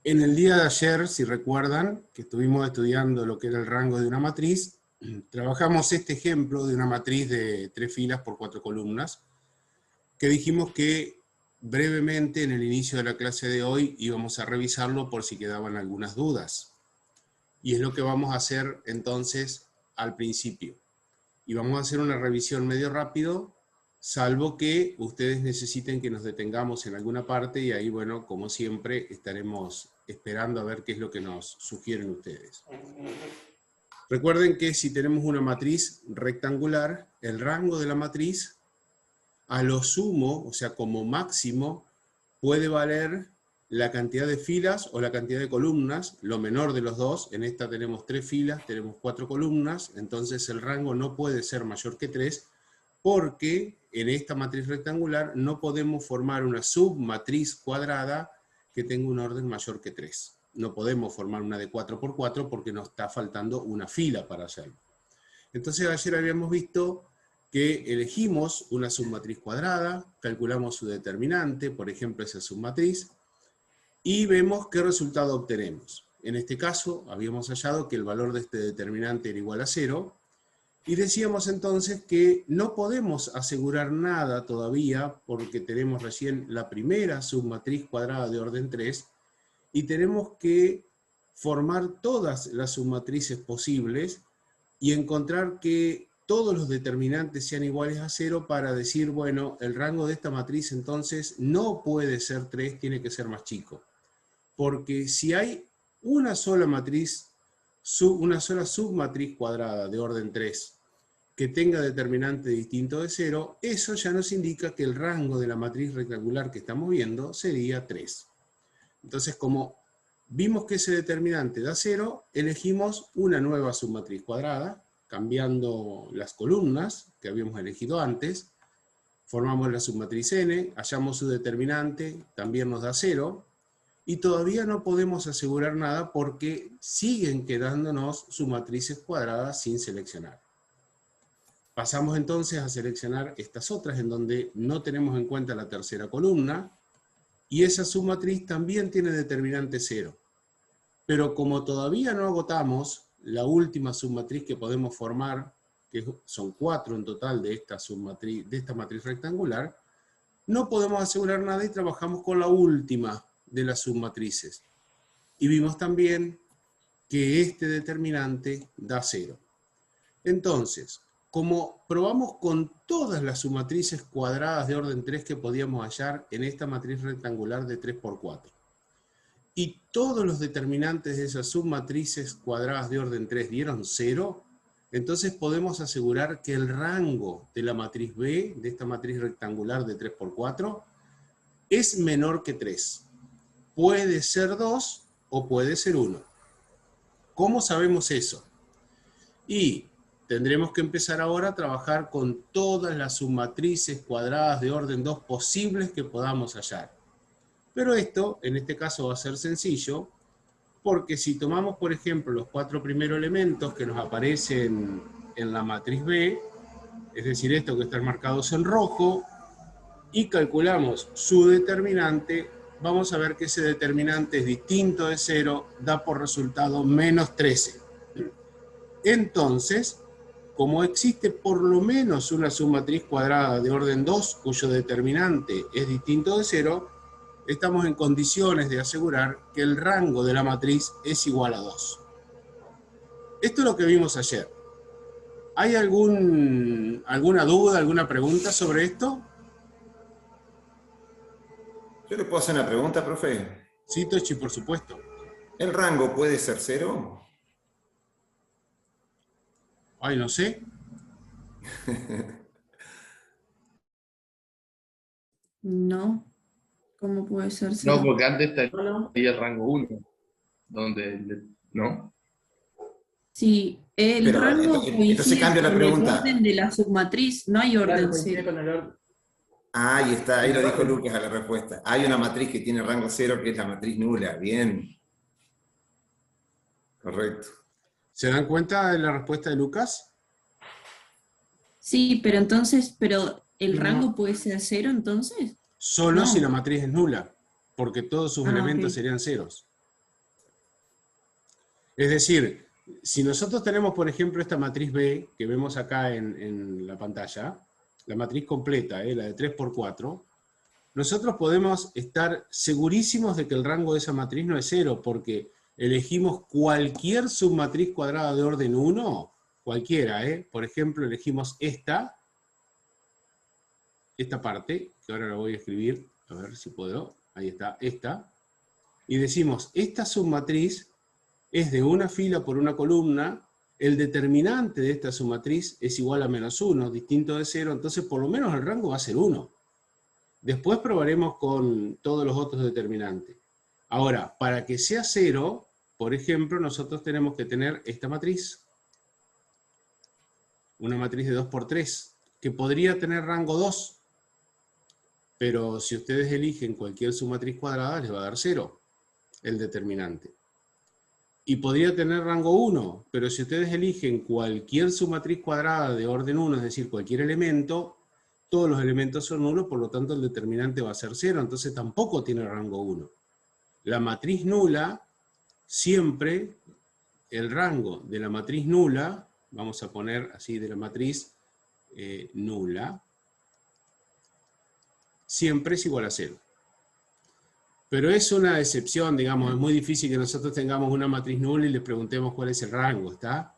En el día de ayer, si recuerdan, que estuvimos estudiando lo que era el rango de una matriz, trabajamos este ejemplo de una matriz de 3 filas por 4 columnas, que dijimos que brevemente en el inicio de la clase de hoy íbamos a revisarlo por si quedaban algunas dudas. Y es lo que vamos a hacer entonces al principio. Y vamos a hacer una revisión medio rápido, salvo que ustedes necesiten que nos detengamos en alguna parte y ahí, bueno, como siempre, estaremos esperando a ver qué es lo que nos sugieren ustedes. Recuerden que si tenemos una matriz rectangular, el rango de la matriz, a lo sumo, o sea, como máximo, puede valer la cantidad de filas o la cantidad de columnas, lo menor de los dos. En esta tenemos 3 filas, tenemos 4 columnas, entonces el rango no puede ser mayor que 3, porque en esta matriz rectangular no podemos formar una submatriz cuadrada que tenga un orden mayor que 3. No podemos formar una de 4 por 4 porque nos está faltando una fila para hacerlo. Entonces ayer habíamos visto que elegimos una submatriz cuadrada, calculamos su determinante, por ejemplo esa submatriz, y vemos qué resultado obtenemos. En este caso habíamos hallado que el valor de este determinante era igual a 0, y decíamos entonces que no podemos asegurar nada todavía porque tenemos recién la primera submatriz cuadrada de orden 3 y tenemos que formar todas las submatrices posibles y encontrar que todos los determinantes sean iguales a 0 para decir, bueno, el rango de esta matriz entonces no puede ser 3, tiene que ser más chico. Porque si hay una sola matriz, una sola submatriz cuadrada de orden 3 que tenga determinante distinto de 0, eso ya nos indica que el rango de la matriz rectangular que estamos viendo sería 3. Entonces, como vimos que ese determinante da 0, elegimos una nueva submatriz cuadrada, cambiando las columnas que habíamos elegido antes, formamos la submatriz n, hallamos su determinante, también nos da 0, y todavía no podemos asegurar nada porque siguen quedándonos submatrices cuadradas sin seleccionar. Pasamos entonces a seleccionar estas otras en donde no tenemos en cuenta la tercera columna, y esa submatriz también tiene determinante 0. Pero como todavía no agotamos la última submatriz que podemos formar, que son 4 en total de esta submatriz, de esta matriz rectangular, no podemos asegurar nada y trabajamos con la última de las submatrices. Y vimos también que este determinante da 0. Entonces, como probamos con todas las submatrices cuadradas de orden 3 que podíamos hallar en esta matriz rectangular de 3 por 4, y todos los determinantes de esas submatrices cuadradas de orden 3 dieron 0, entonces podemos asegurar que el rango de la matriz B, de esta matriz rectangular de 3 por 4, es menor que 3. Puede ser 2 o puede ser 1. ¿Cómo sabemos eso? Y tendremos que empezar ahora a trabajar con todas las submatrices cuadradas de orden 2 posibles que podamos hallar. Pero esto, en este caso, va a ser sencillo, porque si tomamos, por ejemplo, los 4 primeros elementos que nos aparecen en la matriz B, es decir, estos que están marcados en rojo, y calculamos su determinante, vamos a ver que ese determinante es distinto de 0, da por resultado menos 13. Entonces, como existe por lo menos una submatriz cuadrada de orden 2 cuyo determinante es distinto de 0, estamos en condiciones de asegurar que el rango de la matriz es igual a 2. Esto es lo que vimos ayer. ¿Hay alguna duda, alguna pregunta sobre esto? ¿Yo le puedo hacer una pregunta, profe? Sí, Tochi, por supuesto. ¿El rango puede ser 0? Ay, no sé. No, ¿cómo puede ser No, cero? porque antes Solo. estaría el rango 1, ¿no? Sí, el Pero rango entonces coincide cambio la con el pregunta. orden de la submatriz, no hay orden cero. Ahí está, ahí lo dijo Lucas a la respuesta. Hay una matriz que tiene rango 0 que es la matriz nula. Bien. Correcto. ¿Se dan cuenta de la respuesta de Lucas? Sí, pero entonces, ¿el No. rango puede ser 0 entonces? Solo No. si la matriz es nula, porque todos sus elementos ok. serían ceros. Es decir, si nosotros tenemos, por ejemplo, esta matriz B, que vemos acá en la pantalla, la matriz completa, la de 3×4, nosotros podemos estar segurísimos de que el rango de esa matriz no es 0, porque elegimos cualquier submatriz cuadrada de orden 1, cualquiera, por ejemplo, elegimos esta parte, que ahora la voy a escribir, a ver si puedo, ahí está, esta, y decimos, esta submatriz es de una fila por una columna, el determinante de esta submatriz es igual a -1, distinto de 0, entonces por lo menos el rango va a ser 1. Después probaremos con todos los otros determinantes. Ahora, para que sea 0, por ejemplo, nosotros tenemos que tener esta matriz. Una matriz de 2×3, que podría tener rango 2. Pero si ustedes eligen cualquier submatriz cuadrada, les va a dar 0, el determinante. Y podría tener rango 1, pero si ustedes eligen cualquier submatriz cuadrada de orden 1, es decir, cualquier elemento, todos los elementos son nulos, por lo tanto el determinante va a ser 0, entonces tampoco tiene rango 1. La matriz nula, siempre el rango de la matriz nula, vamos a poner así de la matriz nula, siempre es igual a 0. Pero es una excepción, digamos, es muy difícil que nosotros tengamos una matriz nula y les preguntemos cuál es el rango, ¿está?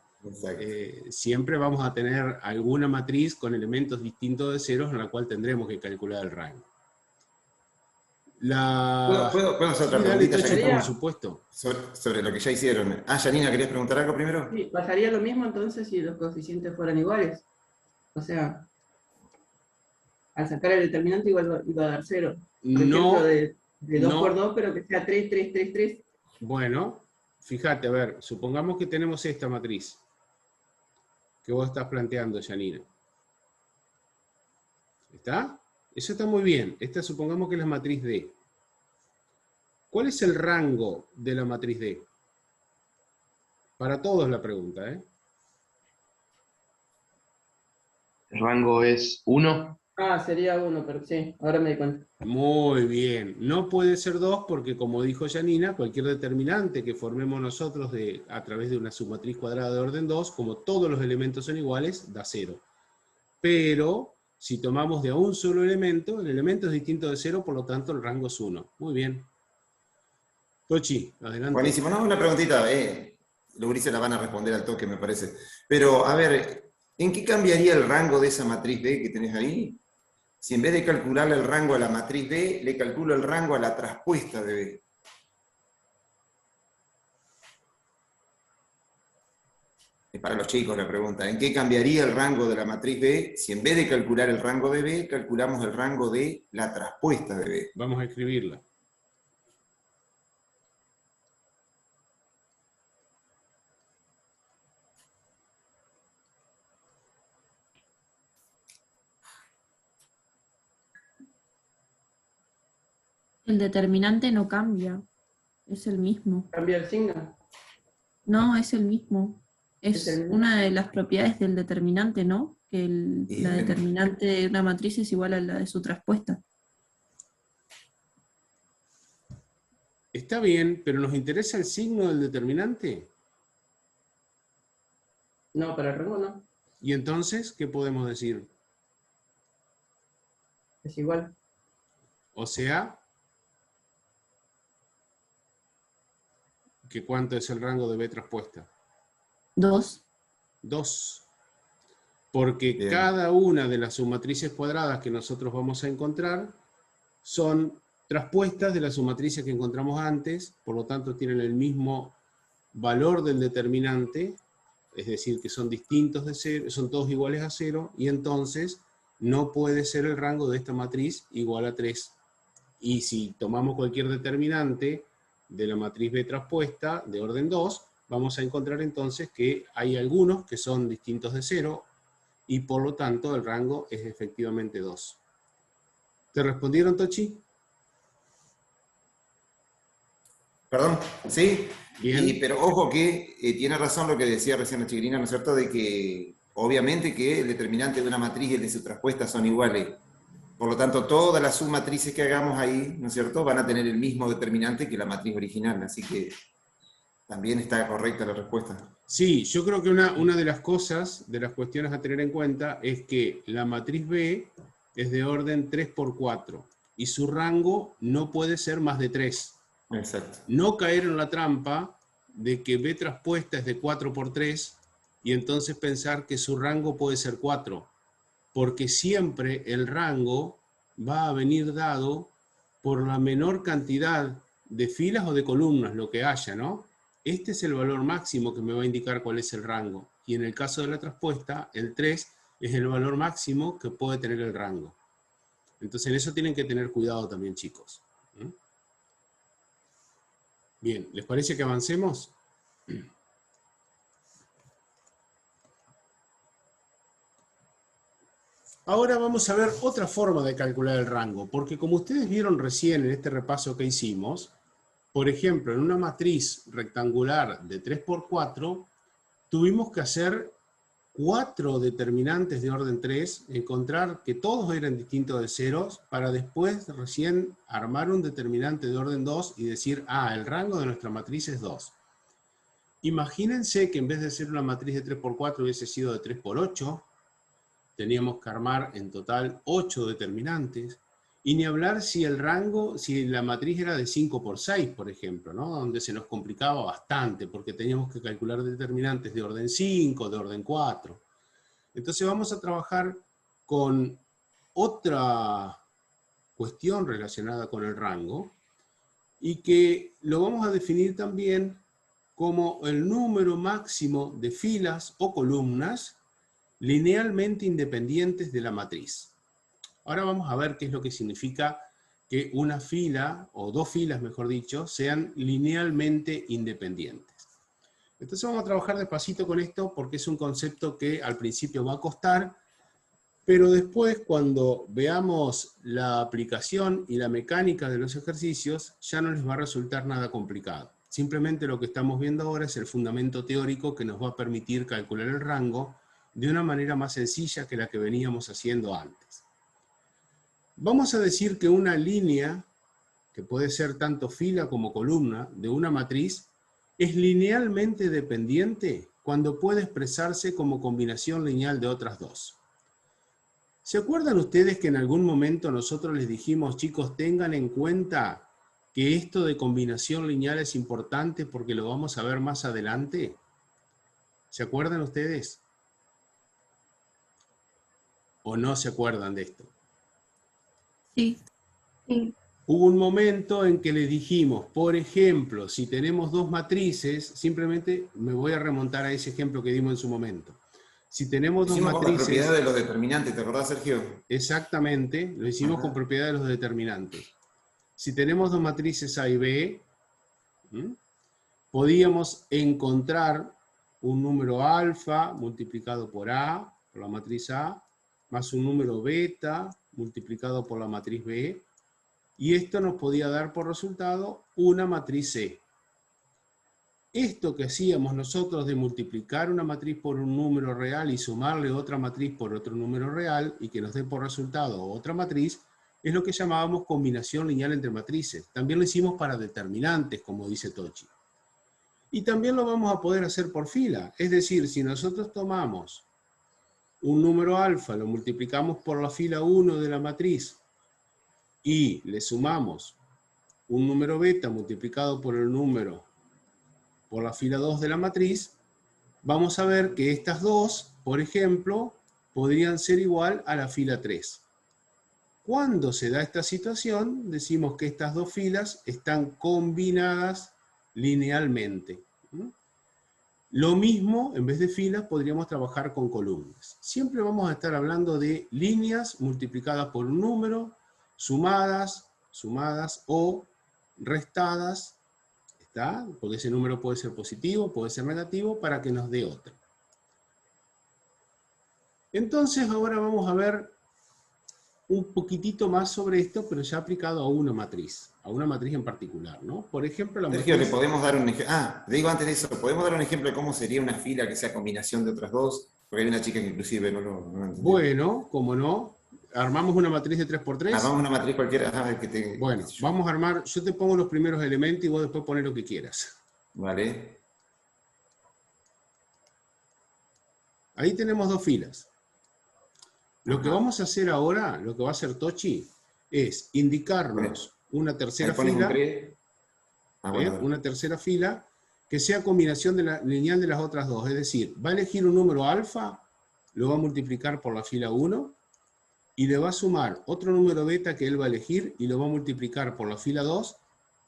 Siempre vamos a tener alguna matriz con elementos distintos de ceros en la cual tendremos que calcular el rango. ¿Puedo hacer otra preguntita? Por supuesto. Sobre lo que ya hicieron. Janina, ¿querías preguntar algo primero? Sí, pasaría lo mismo entonces si los coeficientes fueran iguales. O al sacar el determinante igual iba a dar 0. Por ejemplo, de 2×2, pero que sea 3, 3, 3, 3. Bueno, fíjate, a ver, supongamos que tenemos esta matriz que vos estás planteando, Janina. ¿Está? Eso está muy bien. Esta supongamos que es la matriz D. ¿Cuál es el rango de la matriz D? Para todos la pregunta, ¿eh? El rango es 1. Sería 1, pero sí, ahora me di cuenta. Muy bien. No puede ser 2 porque, como dijo Janina, cualquier determinante que formemos nosotros a través de una submatriz cuadrada de orden 2, como todos los elementos son iguales, da 0. Pero, si tomamos de a un solo elemento, el elemento es distinto de 0, por lo tanto el rango es 1. Muy bien. Tochi, adelante. Buenísimo. No, una preguntita. Los gurises la van a responder al toque, me parece. Pero, a ver, ¿en qué cambiaría el rango de esa matriz B que tenés ahí? Si en vez de calcularle el rango a la matriz B, le calculo el rango a la traspuesta de B. Es para los chicos la pregunta. ¿En qué cambiaría el rango de la matriz B si en vez de calcular el rango de B, calculamos el rango de la traspuesta de B? Vamos a escribirla. El determinante no cambia, es el mismo. ¿Cambia el signo? No, es el mismo. ¿Es Es el mismo? una de las propiedades del determinante, ¿no? Que la determinante de una matriz es igual a la de su traspuesta. Está bien, pero ¿nos interesa el signo del determinante? No, para el rango no. ¿Y entonces qué podemos decir? Es igual. O sea, ¿que cuánto es el rango de B traspuesta? 2. 2. Porque Bien. cada una de las submatrices cuadradas que nosotros vamos a encontrar son traspuestas de las submatrices que encontramos antes, por lo tanto tienen el mismo valor del determinante, es decir, que son distintos de 0, son todos iguales a 0, y entonces no puede ser el rango de esta matriz igual a 3. Y si tomamos cualquier determinante de la matriz B traspuesta de orden 2, vamos a encontrar entonces que hay algunos que son distintos de 0, y por lo tanto el rango es efectivamente 2. ¿Te respondieron, Tochi? ¿Perdón? ¿Sí? Bien. Pero ojo que tiene razón lo que decía recién la chiquilina, ¿no es cierto? De que obviamente que el determinante de una matriz y el de su traspuesta son iguales. Por lo tanto, todas las submatrices que hagamos ahí, ¿no es cierto?, van a tener el mismo determinante que la matriz original. Así que ¿También está correcta la respuesta? Sí, yo creo que una de las cosas, de las cuestiones a tener en cuenta, es que la matriz B es de orden 3×4 y su rango no puede ser más de 3. Exacto. No caer en la trampa de que B traspuesta es de 4×3 y entonces pensar que su rango puede ser 4, porque siempre el rango va a venir dado por la menor cantidad de filas o de columnas, lo que haya, ¿no? Este es el valor máximo que me va a indicar cuál es el rango. Y en el caso de la traspuesta, el 3 es el valor máximo que puede tener el rango. Entonces en eso tienen que tener cuidado también, chicos. Bien, ¿les parece que avancemos? Ahora vamos a ver otra forma de calcular el rango, porque como ustedes vieron recién en este repaso que hicimos, por ejemplo, en una matriz rectangular de 3×4, tuvimos que hacer 4 determinantes de orden 3, encontrar que todos eran distintos de ceros, para después recién armar un determinante de orden 2 y decir, el rango de nuestra matriz es 2. Imagínense que en vez de ser una matriz de 3×4 hubiese sido de 3×8, teníamos que armar en total 8 determinantes, y ni hablar si el rango, si la matriz era de 5×6, por ejemplo, ¿no? Donde se nos complicaba bastante, porque teníamos que calcular determinantes de orden 5, de orden 4. Entonces vamos a trabajar con otra cuestión relacionada con el rango, y que lo vamos a definir también como el número máximo de filas o columnas linealmente independientes de la matriz. Ahora vamos a ver qué es lo que significa que una fila, o dos filas mejor dicho, sean linealmente independientes. Entonces vamos a trabajar despacito con esto porque es un concepto que al principio va a costar, pero después cuando veamos la aplicación y la mecánica de los ejercicios, ya no les va a resultar nada complicado. Simplemente lo que estamos viendo ahora es el fundamento teórico que nos va a permitir calcular el rango de una manera más sencilla que la que veníamos haciendo antes. Vamos a decir que una línea, que puede ser tanto fila como columna, de una matriz, es linealmente dependiente cuando puede expresarse como combinación lineal de otras dos. ¿Se acuerdan ustedes que en algún momento nosotros les dijimos, chicos, tengan en cuenta que esto de combinación lineal es importante porque lo vamos a ver más adelante? ¿Se acuerdan ustedes? ¿O no se acuerdan de esto? Sí. Hubo un momento en que le dijimos, por ejemplo, si tenemos dos matrices, simplemente me voy a remontar a ese ejemplo que dimos en su momento. Si tenemos dos matrices... con la propiedad de los determinantes, ¿te acordás, Sergio? Exactamente, lo hicimos con propiedad de los determinantes. Si tenemos dos matrices A y B, podíamos encontrar un número alfa multiplicado por A, por la matriz A, más un número beta multiplicado por la matriz B, y esto nos podía dar por resultado una matriz C. Esto que hacíamos nosotros de multiplicar una matriz por un número real y sumarle otra matriz por otro número real, y que nos dé por resultado otra matriz, es lo que llamábamos combinación lineal entre matrices. También lo hicimos para determinantes, como dice Tochi. Y también lo vamos a poder hacer por fila. Es decir, si nosotros tomamos un número alfa, lo multiplicamos por la fila 1 de la matriz y le sumamos un número beta multiplicado por el número por la fila 2 de la matriz, vamos a ver que estas dos, por ejemplo, podrían ser igual a la fila 3. Cuando se da esta situación, decimos que estas dos filas están combinadas linealmente. Lo mismo, en vez de filas, podríamos trabajar con columnas. Siempre vamos a estar hablando de líneas multiplicadas por un número, sumadas o restadas, ¿está? Porque ese número puede ser positivo, puede ser negativo, para que nos dé otro. Entonces ahora vamos a ver un poquitito más sobre esto, pero ya aplicado a una matriz en particular, ¿no? Por ejemplo, la Sergio, matriz... le podemos dar un ejemplo. Digo antes de eso, ¿podemos dar un ejemplo de cómo sería una fila que sea combinación de otras dos? Porque hay una chica que inclusive no entendió. Bueno, como no, armamos una matriz de 3×3. Armamos una matriz cualquiera. Bueno, vamos a armar, yo te pongo los primeros elementos y vos después pones lo que quieras. Vale. Ahí tenemos dos filas. Lo que Ajá. vamos a hacer ahora, lo que va a hacer Tochi, es indicarnos una tercera Ahí pones un fila, 3. Ah, bueno, a ver. una tercera fila, que sea combinación lineal de las otras dos. Es decir, va a elegir un número alfa, lo va a multiplicar por la fila 1, y le va a sumar otro número beta que él va a elegir, y lo va a multiplicar por la fila 2,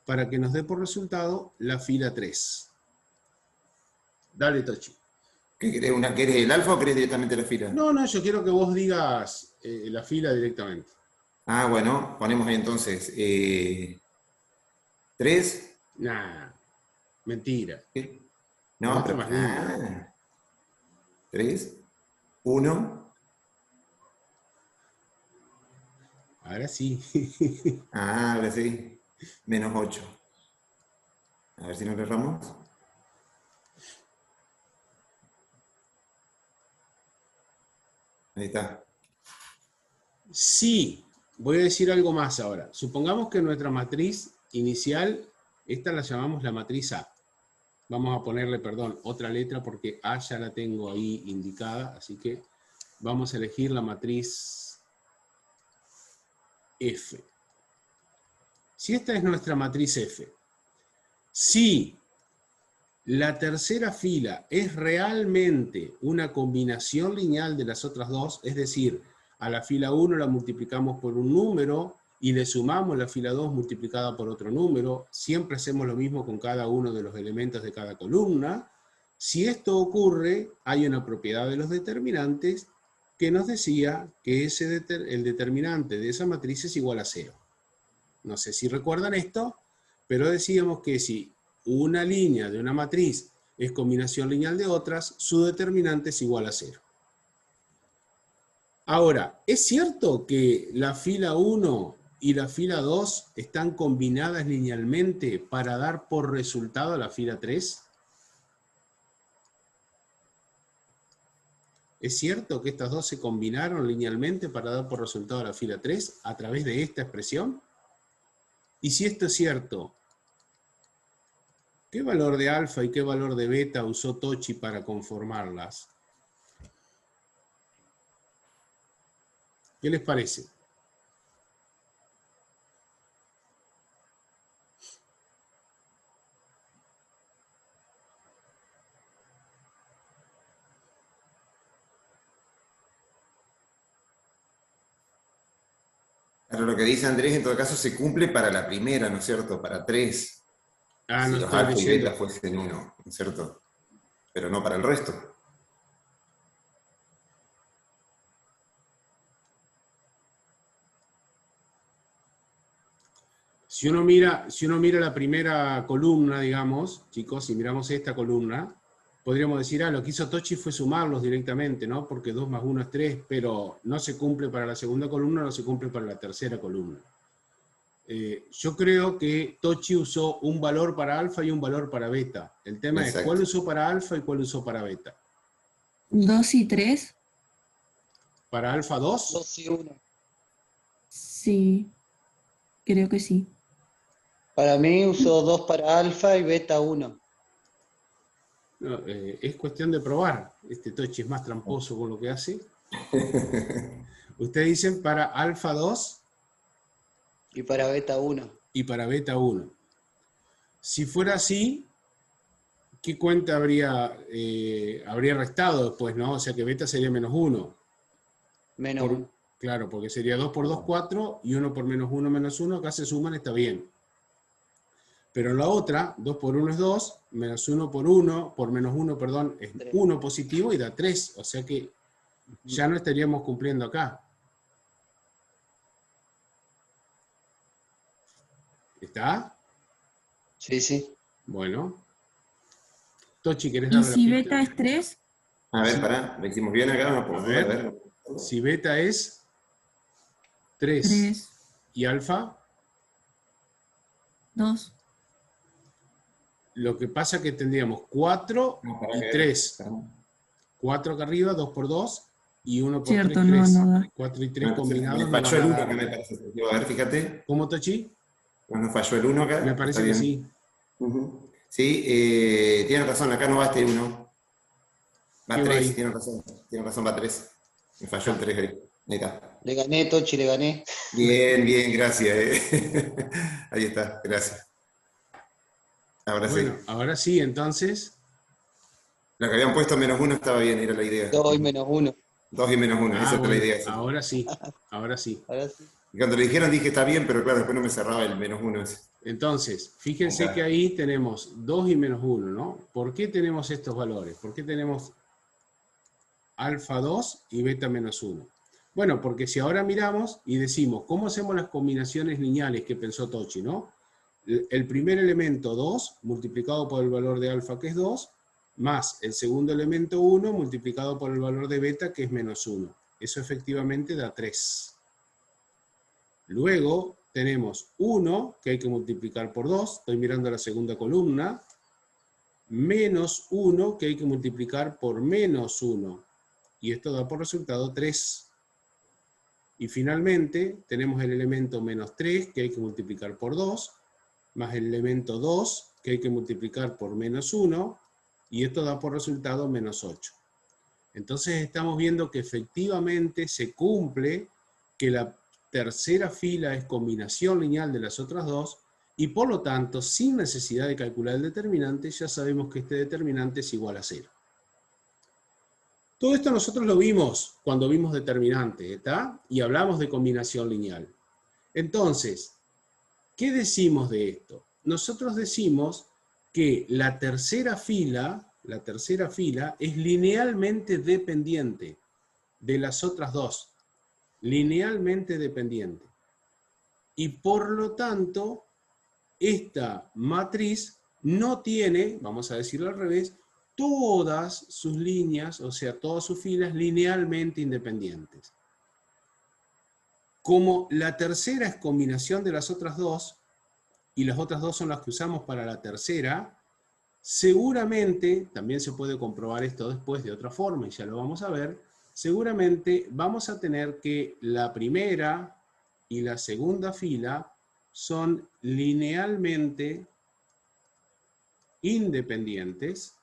para que nos dé por resultado la fila 3. Dale, Tochi. ¿Qué querés? ¿Querés el alfa o querés directamente la fila? No, yo quiero que vos digas la fila directamente. Ah, bueno, ponemos ahí entonces 3. Nah, mentira. ¿Qué? No, No, pero más lindo. 3, 1. Ahora sí. Ah, ahora sí. Menos 8. A ver si nos erramos. Ahí está. Sí, voy a decir algo más ahora. Supongamos que nuestra matriz inicial, esta la llamamos la matriz A. Vamos a ponerle, perdón, otra letra porque A ya la tengo ahí indicada, así que vamos a elegir la matriz F. Si esta es nuestra matriz F, si la tercera fila es realmente una combinación lineal de las otras dos, es decir, a la fila 1 la multiplicamos por un número y le sumamos la fila 2 multiplicada por otro número, siempre hacemos lo mismo con cada uno de los elementos de cada columna. Si esto ocurre, hay una propiedad de los determinantes que nos decía que el determinante de esa matriz es igual a 0. No sé si recuerdan esto, pero decíamos que si una línea de una matriz es combinación lineal de otras, su determinante es igual a 0. Ahora, ¿es cierto que la fila 1 y la fila 2 están combinadas linealmente para dar por resultado la fila 3? ¿Es cierto que estas dos se combinaron linealmente para dar por resultado la fila 3 a través de esta expresión? Y si esto es cierto, ¿qué valor de alfa y qué valor de beta usó Tochi para conformarlas? ¿Qué les parece? Claro, lo que dice Andrés en todo caso se cumple para la primera, ¿no es cierto? Para 3. Ah, Si no los estoy alfa y leyendo. beta fuesen 1, ¿no es cierto? Pero no para el resto. Si uno mira la primera columna, digamos, chicos, si miramos esta columna, podríamos decir, lo que hizo Tochi fue sumarlos directamente, ¿no? Porque 2 más 1 es 3, pero no se cumple para la segunda columna, no se cumple para la tercera columna. Yo creo que Tochi usó un valor para alfa y un valor para beta. El tema es cuál usó para alfa y cuál usó para beta. 2 y 3. ¿Para alfa 2? 2 y 1. Sí, creo que sí. Para mí usó 2 para alfa y beta 1. No, es cuestión de probar. Este Tochi es más tramposo con lo que hace. Ustedes dicen para alfa 2 Y para beta 1. y para beta 1. Si fuera así, ¿qué cuenta habría restado después, no? O sea que beta sería menos 1. Menos 1. Claro, porque sería 2 por 2, 4, y 1 por menos 1, menos 1, acá se suman, está bien. Pero en la otra, 2 por 1 es 2, menos 1 por menos 1, perdón, es 1 positivo y da 3. O sea que ya no estaríamos cumpliendo acá. ¿Está? Sí, sí. Bueno. Tochi, ¿querés ¿Y darle si la beta pista? es 3? A ver, pará, ¿lo hicimos bien acá? No, por A favor, ver. Si beta es 3 3, y alfa, 2. lo que pasa es que tendríamos 4 No, pará y que- 3. pará. 4 acá arriba, 2 por 2, y 1 por Cierto, 3, no, 3. no da. 4 y 3 Me combinados. falló nos el va a 1 acá, dar- me parece. A ver, fíjate. ¿Cómo, Tochi? Nos falló el 1 acá. Me parece está que bien. sí. Ujú. Sí, tienen razón, acá no va este 1. Va ¿Qué va 3, ahí? tienen razón, va 3. Me falló el 3 ahí. Ahí está. Le gané, Tochi, le gané. Bien, bien, gracias. Ahí está, gracias. Ahora sí. Bueno, ahora sí, entonces, La que habían puesto -1 estaba bien, era la idea. 2 y menos 1. 2 y -1, esa era la bueno, idea. ahora sí, ahora sí. Ahora sí. Y cuando le dijeron dije está bien, pero claro, después no me cerraba el -1 ese. Entonces, fíjense Acá. que ahí tenemos 2 y -1, ¿no? ¿Por qué tenemos estos valores? ¿Por qué tenemos alfa 2 y beta -1? Bueno, porque si ahora miramos y decimos, ¿cómo hacemos las combinaciones lineales que pensó Tochi, no? El primer elemento 2 multiplicado por el valor de alfa, que es 2, más el segundo elemento 1 multiplicado por el valor de beta, que es -1. Eso efectivamente da 3. Luego tenemos 1, que hay que multiplicar por 2, estoy mirando la segunda columna, menos 1, que hay que multiplicar por -1, y esto da por resultado 3. Y finalmente tenemos el elemento -3, que hay que multiplicar por 2, más el elemento 2, que hay que multiplicar por -1, y esto da por resultado -8. Entonces estamos viendo que efectivamente se cumple que la tercera fila es combinación lineal de las otras dos, y por lo tanto, sin necesidad de calcular el determinante, ya sabemos que este determinante es igual a 0. Todo esto nosotros lo vimos cuando vimos determinante, ¿está? Y hablamos de combinación lineal. Entonces, ¿qué decimos de esto? Nosotros decimos que la tercera fila es linealmente dependiente de las otras dos. Linealmente dependiente. Y por lo tanto, esta matriz no tiene, vamos a decirlo al revés, todas sus líneas, o sea, todas sus filas linealmente independientes. Como la tercera es combinación de las otras dos, y las otras dos son las que usamos para la tercera, seguramente, también se puede comprobar esto después de otra forma, y ya lo vamos a ver, seguramente vamos a tener que la primera y la segunda fila son linealmente independientes,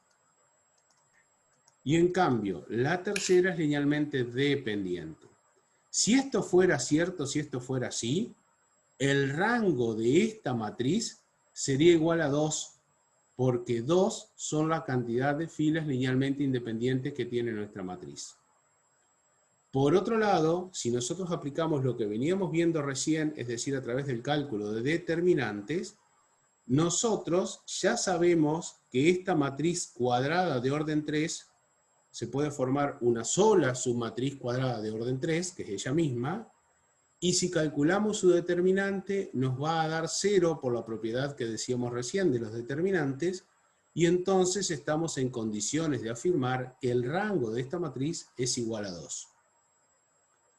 y en cambio, la tercera es linealmente dependiente. Si esto fuera cierto, si esto fuera así, el rango de esta matriz sería igual a 2, porque 2 son la cantidad de filas linealmente independientes que tiene nuestra matriz. Por otro lado, si nosotros aplicamos lo que veníamos viendo recién, es decir, a través del cálculo de determinantes, nosotros ya sabemos que esta matriz cuadrada de orden 3 se puede formar una sola submatriz cuadrada de orden 3, que es ella misma, y si calculamos su determinante nos va a dar 0 por la propiedad que decíamos recién de los determinantes, y entonces estamos en condiciones de afirmar que el rango de esta matriz es igual a 2.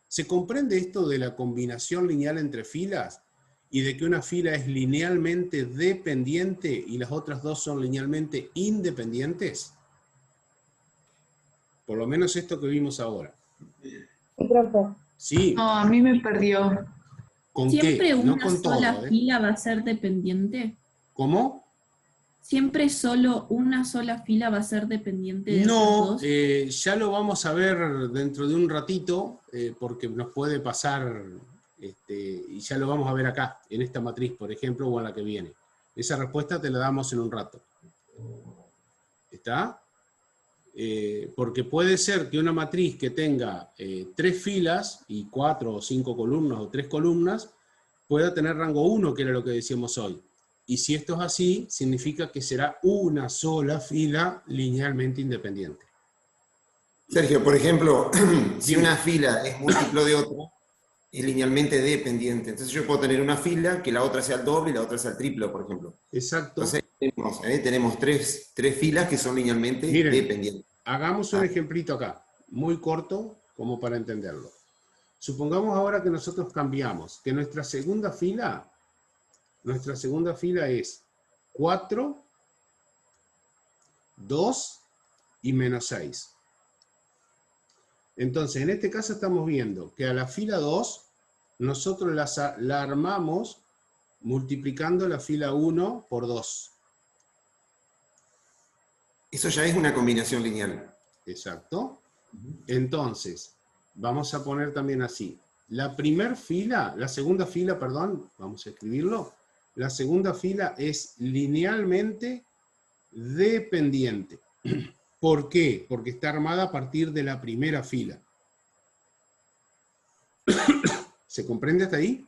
¿Se comprende esto de la combinación lineal entre filas? Y de que una fila es linealmente dependiente y las otras dos son linealmente independientes. Por lo menos esto que vimos ahora. Sí. No, a mí me perdió. ¿Con ¿Siempre qué? No una con sola todo, ¿eh? fila va a ser dependiente? ¿Cómo? ¿Siempre solo una sola fila va a ser dependiente de No, otras dos? ya lo vamos a ver dentro de un ratito, porque nos puede pasar, y ya lo vamos a ver acá, en esta matriz, por ejemplo, o en la que viene. Esa respuesta te la damos en un rato. ¿Está? Porque puede ser que una matriz que tenga 3 filas y 4 o 5 columnas o 3 columnas pueda tener rango 1, que era lo que decíamos hoy. Y si esto es así, significa que será una sola fila linealmente independiente. Sergio, por ejemplo, si una fila es múltiplo de otra, es linealmente dependiente. Entonces yo puedo tener una fila que la otra sea el doble y la otra sea el triplo, por ejemplo. Exacto. Entonces tenemos tres filas que son linealmente Miren, dependientes. Hagamos un ejemplito acá, muy corto, como para entenderlo. Supongamos ahora que nosotros cambiamos, que nuestra segunda fila es 4, 2 y menos 6. Entonces, en este caso estamos viendo que a la fila 2 nosotros la armamos multiplicando la fila 1 por 2. Eso ya es una combinación lineal. Exacto. Entonces, vamos a poner también así. La segunda fila, perdón, vamos a escribirlo. La segunda fila es linealmente dependiente. ¿Por qué? Porque está armada a partir de la primera fila. ¿Se comprende hasta ahí?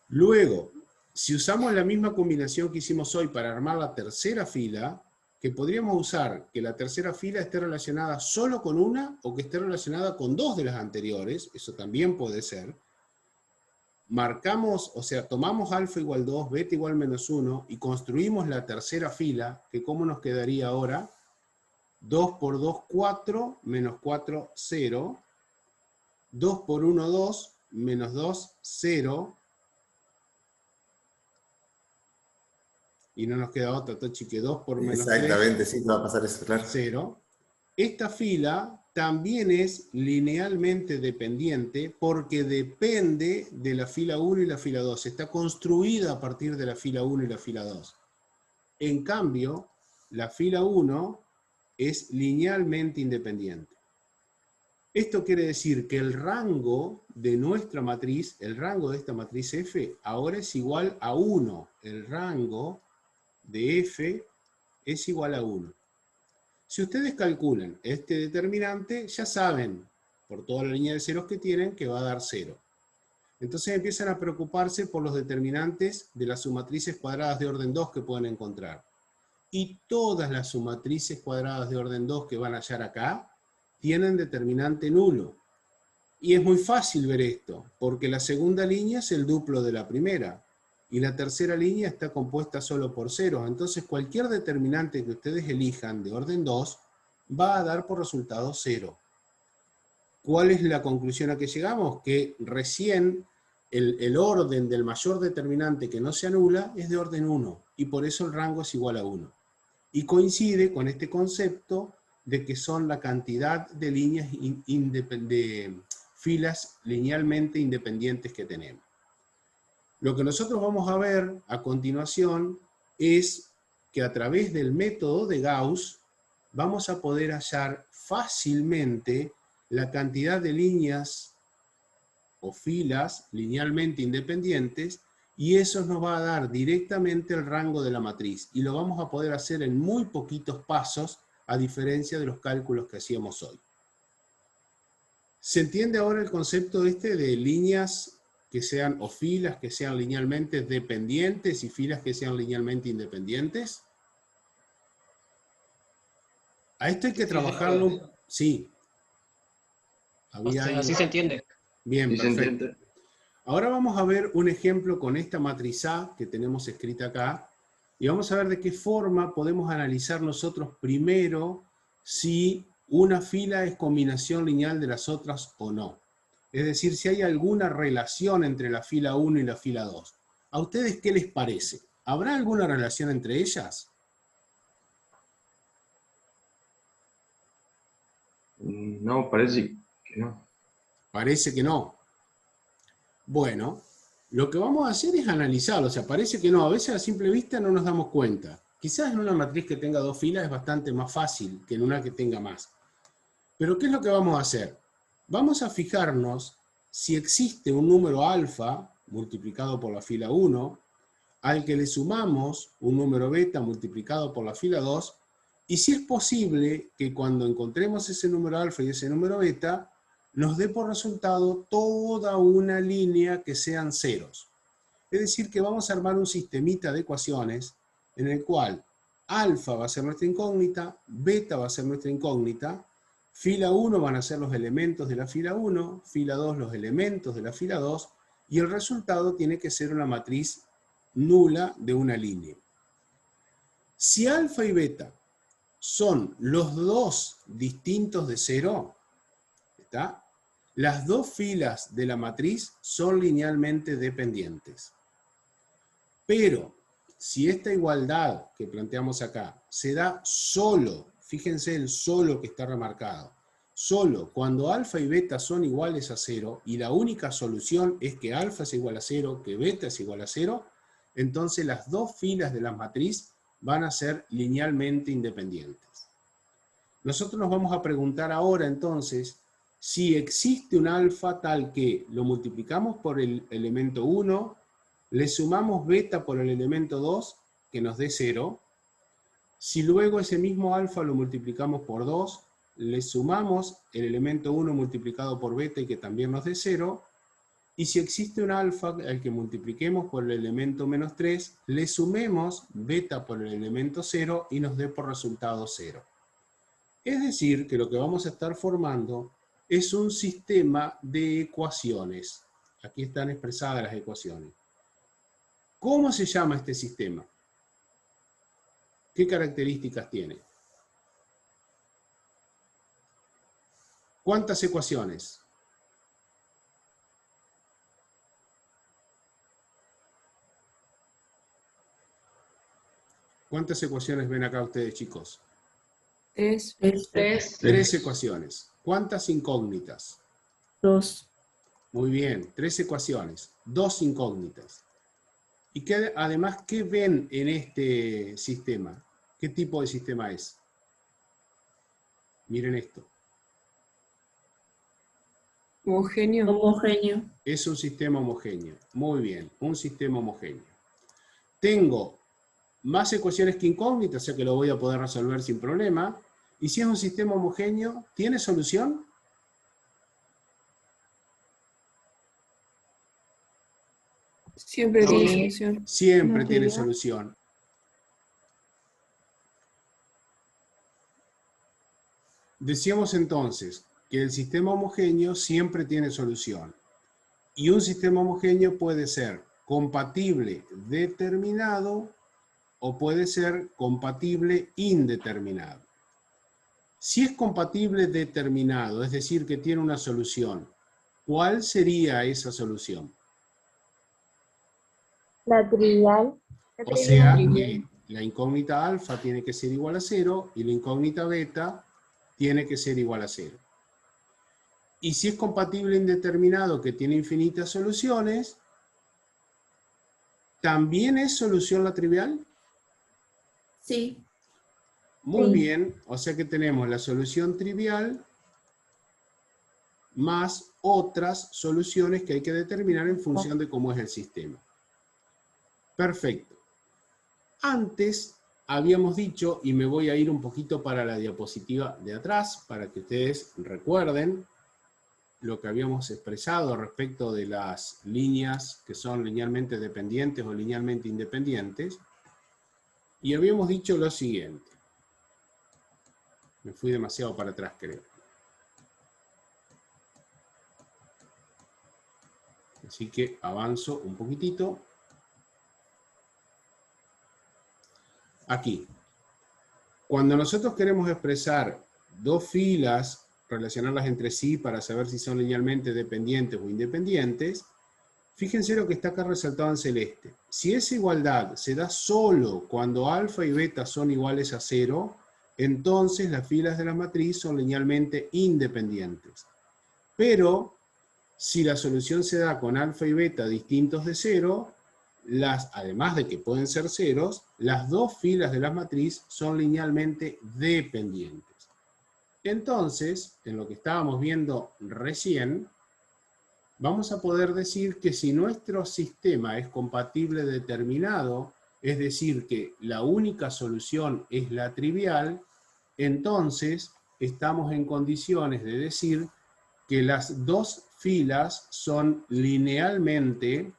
Luego, si usamos la misma combinación que hicimos hoy para armar la tercera fila, que podríamos usar que la tercera fila esté relacionada solo con una o que esté relacionada con dos de las anteriores, eso también puede ser. Marcamos, o sea, tomamos alfa igual 2, beta igual menos 1 y construimos la tercera fila, que ¿cómo nos quedaría ahora? 2 por 2, 4, menos 4, 0. 2 por 1, 2, menos 2, 0. Y no nos queda otra, Tochi, que 2 por menos 3. Exactamente, sí, va a pasar eso, claro. 0. Esta fila también es linealmente dependiente porque depende de la fila 1 y la fila 2. Está construida a partir de la fila 1 y la fila 2. En cambio, la fila 1 es linealmente independiente. Esto quiere decir que el rango de nuestra matriz, el rango de esta matriz F, ahora es igual a 1. El rango de F es igual a 1. Si ustedes calculan este determinante, ya saben, por toda la línea de ceros que tienen, que va a dar 0. Entonces empiezan a preocuparse por los determinantes de las submatrices cuadradas de orden 2 que pueden encontrar. Y todas las submatrices cuadradas de orden 2 que van a hallar acá, tienen determinante nulo. Y es muy fácil ver esto, porque la segunda línea es el duplo de la primera. Y la tercera línea está compuesta solo por ceros. Entonces cualquier determinante que ustedes elijan de orden 2 va a dar por resultado 0. ¿Cuál es la conclusión a que llegamos? Que recién el orden del mayor determinante que no se anula es de orden 1. Y por eso el rango es igual a 1. Y coincide con este concepto de que son la cantidad de líneas de filas linealmente independientes que tenemos. Lo que nosotros vamos a ver a continuación es que a través del método de Gauss vamos a poder hallar fácilmente la cantidad de líneas o filas linealmente independientes y eso nos va a dar directamente el rango de la matriz y lo vamos a poder hacer en muy poquitos pasos a diferencia de los cálculos que hacíamos hoy. ¿Se entiende ahora el concepto de líneas que sean, o filas que sean linealmente dependientes y filas que sean linealmente independientes? A esto hay que trabajarlo. Sí. Así se entiende. Bien, perfecto. Ahora vamos a ver un ejemplo con esta matriz A que tenemos escrita acá. Y vamos a ver de qué forma podemos analizar nosotros primero si una fila es combinación lineal de las otras o no. Es decir, si hay alguna relación entre la fila 1 y la fila 2. ¿A ustedes qué les parece? ¿Habrá alguna relación entre ellas? No, parece que no. Parece que no. Bueno, lo que vamos a hacer es analizarlo. O sea, parece que no. A veces a simple vista no nos damos cuenta. Quizás en una matriz que tenga dos filas es bastante más fácil que en una que tenga más. Pero ¿qué es lo que vamos a hacer? Vamos a fijarnos si existe un número alfa multiplicado por la fila 1, al que le sumamos un número beta multiplicado por la fila 2, y si es posible que cuando encontremos ese número alfa y ese número beta, nos dé por resultado toda una línea que sean ceros. Es decir, que vamos a armar un sistemita de ecuaciones en el cual alfa va a ser nuestra incógnita, beta va a ser nuestra incógnita, fila 1 van a ser los elementos de la fila 1, fila 2 los elementos de la fila 2, y el resultado tiene que ser una matriz nula de una línea. Si alfa y beta son los dos distintos de 0, ¿está? Las dos filas de la matriz son linealmente dependientes. Pero si esta igualdad que planteamos acá se da solo, fíjense el solo que está remarcado, solo cuando alfa y beta son iguales a 0 y la única solución es que alfa es igual a 0, que beta es igual a 0, entonces las dos filas de la matriz van a ser linealmente independientes. Nosotros nos vamos a preguntar ahora entonces si existe un alfa tal que lo multiplicamos por el elemento 1, le sumamos beta por el elemento 2, que nos dé 0. Si luego ese mismo alfa lo multiplicamos por 2, le sumamos el elemento 1 multiplicado por beta y que también nos dé 0. Y si existe un alfa al que multipliquemos por el elemento menos 3, le sumemos beta por el elemento 0 y nos dé por resultado 0. Es decir, que lo que vamos a estar formando es un sistema de ecuaciones. Aquí están expresadas las ecuaciones. ¿Cómo se llama este sistema? ¿Qué características tiene? ¿Cuántas ecuaciones? ¿Cuántas ecuaciones ven acá ustedes, chicos? 3. 3 ecuaciones. ¿Cuántas incógnitas? 2. Muy bien, 3 ecuaciones, 2 incógnitas. Y además, ¿qué ven en este sistema? ¿Qué tipo de sistema es? Miren esto. Homogéneo. Es un sistema homogéneo. Muy bien, un sistema homogéneo. Tengo más ecuaciones que incógnitas, o sea que lo voy a poder resolver sin problema. Y si es un sistema homogéneo, ¿tiene solución? Siempre tiene solución. Siempre tiene solución. Decíamos entonces que el sistema homogéneo siempre tiene solución. Y un sistema homogéneo puede ser compatible determinado o puede ser compatible indeterminado. Si es compatible determinado, es decir, que tiene una solución, ¿cuál sería esa solución? La trivial. O sea, que la incógnita alfa tiene que ser igual a 0 y la incógnita beta tiene que ser igual a 0. Y si es compatible indeterminado, que tiene infinitas soluciones, ¿también es solución la trivial? Sí. Muy bien, o sea que tenemos la solución trivial más otras soluciones que hay que determinar en función de cómo es el sistema. Perfecto. Antes habíamos dicho, y me voy a ir un poquito para la diapositiva de atrás, para que ustedes recuerden lo que habíamos expresado respecto de las líneas que son linealmente dependientes o linealmente independientes, y habíamos dicho lo siguiente. Me fui demasiado para atrás, creo. Así que avanzo un poquitito. Aquí. Cuando nosotros queremos expresar dos filas, relacionarlas entre sí para saber si son linealmente dependientes o independientes, fíjense lo que está acá resaltado en celeste. Si esa igualdad se da solo cuando alfa y beta son iguales a 0, entonces las filas de la matriz son linealmente independientes. Pero, si la solución se da con alfa y beta distintos de 0, además de que pueden ser ceros, las dos filas de la matriz son linealmente dependientes. Entonces, en lo que estábamos viendo recién, vamos a poder decir que si nuestro sistema es compatible determinado, es decir, que la única solución es la trivial, entonces estamos en condiciones de decir que las dos filas son linealmente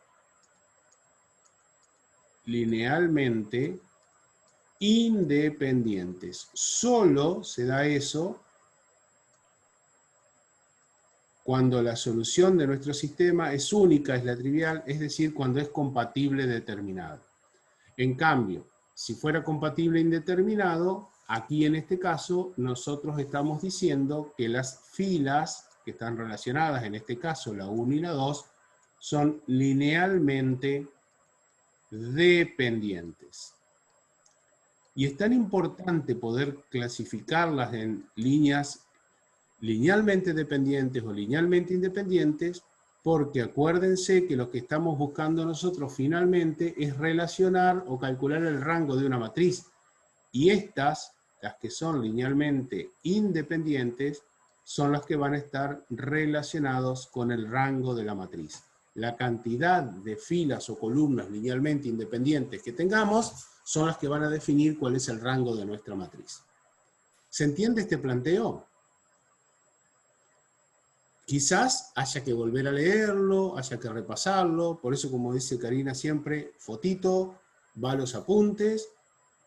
independientes. Solo se da eso cuando la solución de nuestro sistema es única, es la trivial, es decir, cuando es compatible determinado. En cambio, si fuera compatible indeterminado, aquí en este caso nosotros estamos diciendo que las filas que están relacionadas, en este caso la 1 y la 2, son linealmente dependientes. Y es tan importante poder clasificarlas en líneas linealmente dependientes o linealmente independientes, porque acuérdense que lo que estamos buscando nosotros finalmente es relacionar o calcular el rango de una matriz. Y estas, las que son linealmente independientes, son las que van a estar relacionados con el rango de la matriz. La cantidad de filas o columnas linealmente independientes que tengamos son las que van a definir cuál es el rango de nuestra matriz. ¿Se entiende este planteo? Quizás haya que volver a leerlo, haya que repasarlo, por eso, como dice Karina siempre, fotito, va a los apuntes,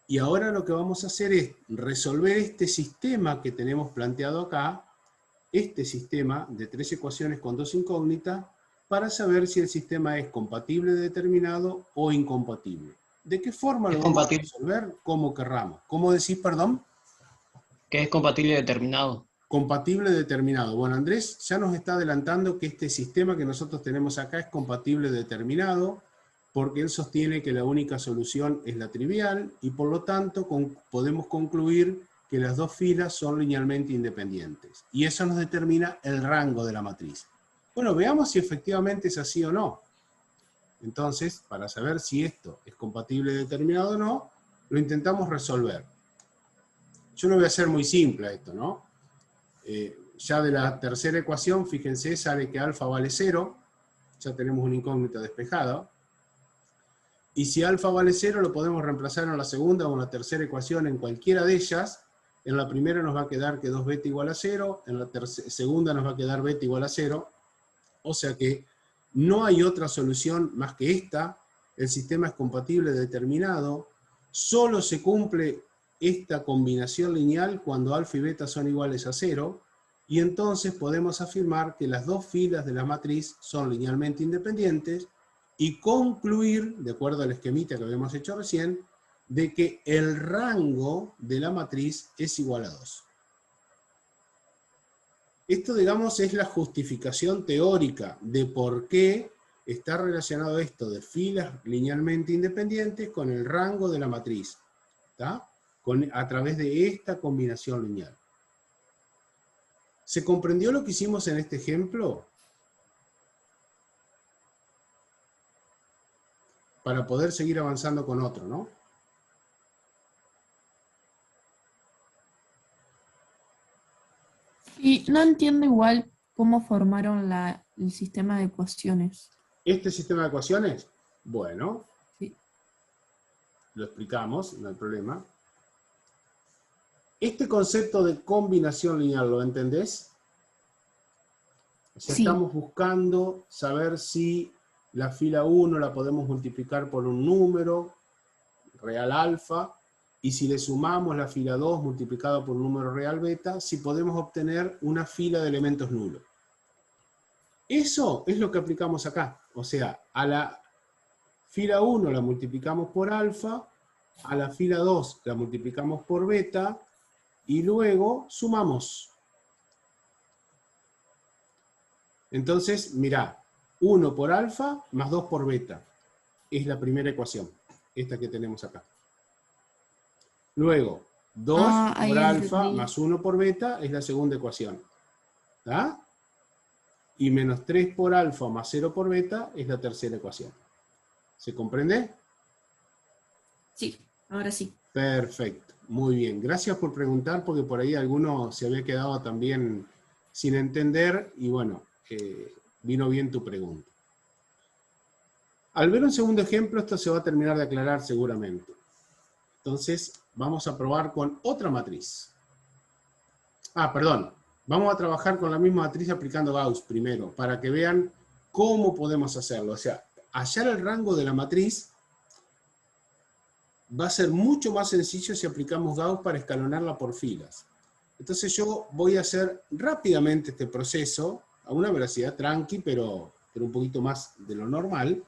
y ahora lo que vamos a hacer es resolver este sistema que tenemos planteado acá, este sistema de 3 ecuaciones con 2 incógnitas, para saber si el sistema es compatible determinado o incompatible. ¿De qué forma lo vamos a resolver? Como querramos. ¿Cómo decís, perdón? ¿Qué es compatible determinado? Compatible determinado. Bueno, Andrés ya nos está adelantando que este sistema que nosotros tenemos acá es compatible determinado, porque él sostiene que la única solución es la trivial, y por lo tanto podemos concluir que las dos filas son linealmente independientes. Y eso nos determina el rango de la matriz. Bueno, veamos si efectivamente es así o no. Entonces, para saber si esto es compatible determinado o no, lo intentamos resolver. Yo lo voy a hacer muy simple esto, ¿no? Ya de la tercera ecuación, fíjense, sale que alfa vale 0, ya tenemos una incógnita despejada. Y si alfa vale 0, lo podemos reemplazar en la segunda o en la tercera ecuación, en cualquiera de ellas. En la primera nos va a quedar que 2 beta igual a 0, en la segunda nos va a quedar beta igual a 0, o sea que no hay otra solución más que esta. El sistema es compatible determinado, solo se cumple esta combinación lineal cuando alfa y beta son iguales a 0, y entonces podemos afirmar que las dos filas de la matriz son linealmente independientes, y concluir, de acuerdo al esquemita que habíamos hecho recién, de que el rango de la matriz es igual a 2. Esto, digamos, es la justificación teórica de por qué está relacionado esto de filas linealmente independientes con el rango de la matriz, ¿está? A través de esta combinación lineal. ¿Se comprendió lo que hicimos en este ejemplo? Para poder seguir avanzando con otro, ¿no? Y no entiendo igual cómo formaron el sistema de ecuaciones. ¿Este sistema de ecuaciones? Bueno, Sí. lo explicamos, no hay problema. Este concepto de combinación lineal, ¿lo entendés? O sea, Sí. estamos buscando saber si la fila 1 la podemos multiplicar por un número real alfa, y si le sumamos la fila 2 multiplicado por un número real beta, si podemos obtener una fila de elementos nulos. Eso es lo que aplicamos acá. O sea, a la fila 1 la multiplicamos por alfa, a la fila 2 la multiplicamos por beta, y luego sumamos. Entonces, mirá, 1 por alfa más 2 por beta. Es la primera ecuación, esta que tenemos acá. Luego, 2 por alfa más 1 por beta es la segunda ecuación. ¿Está? Y menos 3 por alfa más 0 por beta es la tercera ecuación. ¿Se comprende? Sí, ahora sí. Perfecto, muy bien. Gracias por preguntar, porque por ahí alguno se había quedado también sin entender, y bueno, vino bien tu pregunta. Al ver un segundo ejemplo, esto se va a terminar de aclarar seguramente. Entonces, vamos a probar con otra matriz. Perdón. Vamos a trabajar con la misma matriz aplicando Gauss primero, para que vean cómo podemos hacerlo. O sea, hallar el rango de la matriz va a ser mucho más sencillo si aplicamos Gauss para escalonarla por filas. Entonces yo voy a hacer rápidamente este proceso, a una velocidad tranqui, pero un poquito más de lo normal,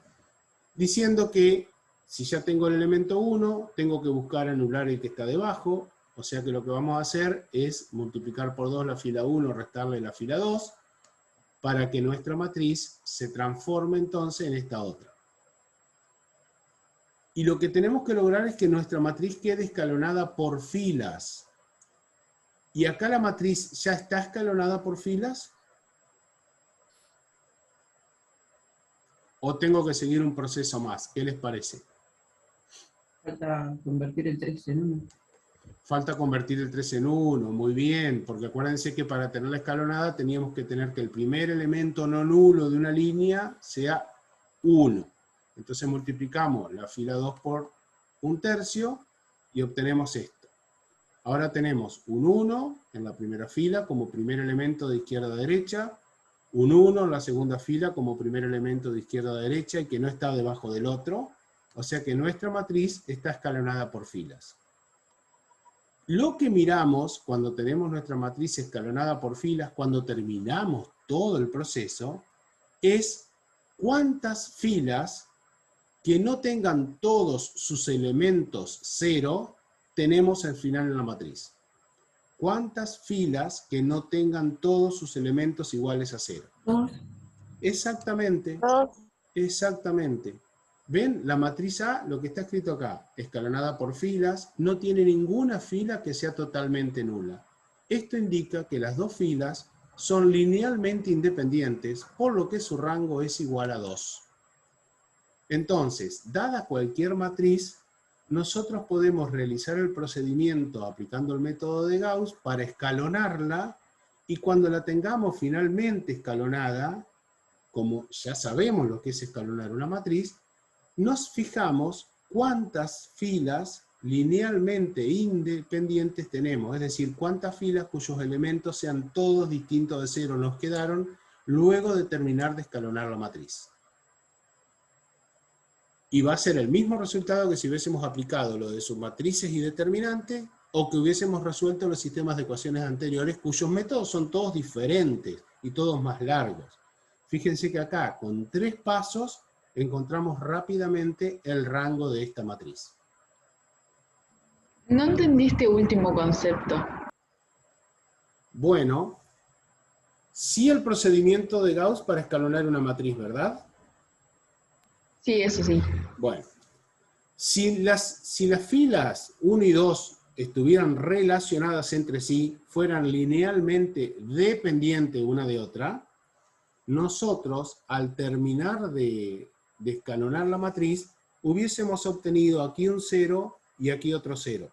diciendo que si ya tengo el elemento 1, tengo que buscar anular el que está debajo, o sea que lo que vamos a hacer es multiplicar por 2 la fila 1, restarle la fila 2, para que nuestra matriz se transforme entonces en esta otra. Y lo que tenemos que lograr es que nuestra matriz quede escalonada por filas. ¿Y acá la matriz ya está escalonada por filas? ¿O tengo que seguir un proceso más? ¿Qué les parece? Falta convertir el 3 en 1. Falta convertir el 3 en 1, muy bien, porque acuérdense que para tener la escalonada teníamos que tener que el primer elemento no nulo de una línea sea 1. Entonces multiplicamos la fila 2 por 1/3 y obtenemos esto. Ahora tenemos un 1 en la primera fila como primer elemento de izquierda a derecha, un 1 en la segunda fila como primer elemento de izquierda a derecha y que no está debajo del otro, o sea que nuestra matriz está escalonada por filas. Lo que miramos cuando tenemos nuestra matriz escalonada por filas, cuando terminamos todo el proceso, es cuántas filas que no tengan todos sus elementos 0 tenemos al final en la matriz. ¿Cuántas filas que no tengan todos sus elementos iguales a 0? 2. Exactamente. Exactamente. ¿Ven? La matriz A, lo que está escrito acá, escalonada por filas, no tiene ninguna fila que sea totalmente nula. Esto indica que las dos filas son linealmente independientes, por lo que su rango es igual a 2. Entonces, dada cualquier matriz, nosotros podemos realizar el procedimiento aplicando el método de Gauss para escalonarla, y cuando la tengamos finalmente escalonada, como ya sabemos lo que es escalonar una matriz, nos fijamos cuántas filas linealmente independientes tenemos, es decir, cuántas filas cuyos elementos sean todos distintos de 0 nos quedaron luego de terminar de escalonar la matriz. Y va a ser el mismo resultado que si hubiésemos aplicado lo de submatrices y determinantes, o que hubiésemos resuelto los sistemas de ecuaciones anteriores, cuyos métodos son todos diferentes y todos más largos. Fíjense que acá, con 3 pasos, encontramos rápidamente el rango de esta matriz. No entendí este último concepto. Bueno, sí el procedimiento de Gauss para escalonar una matriz, ¿verdad? Sí, eso sí. Bueno, si las filas 1 y 2 estuvieran relacionadas entre sí, fueran linealmente dependientes una de otra, nosotros, al terminar de escalonar la matriz, hubiésemos obtenido aquí un 0 y aquí otro 0.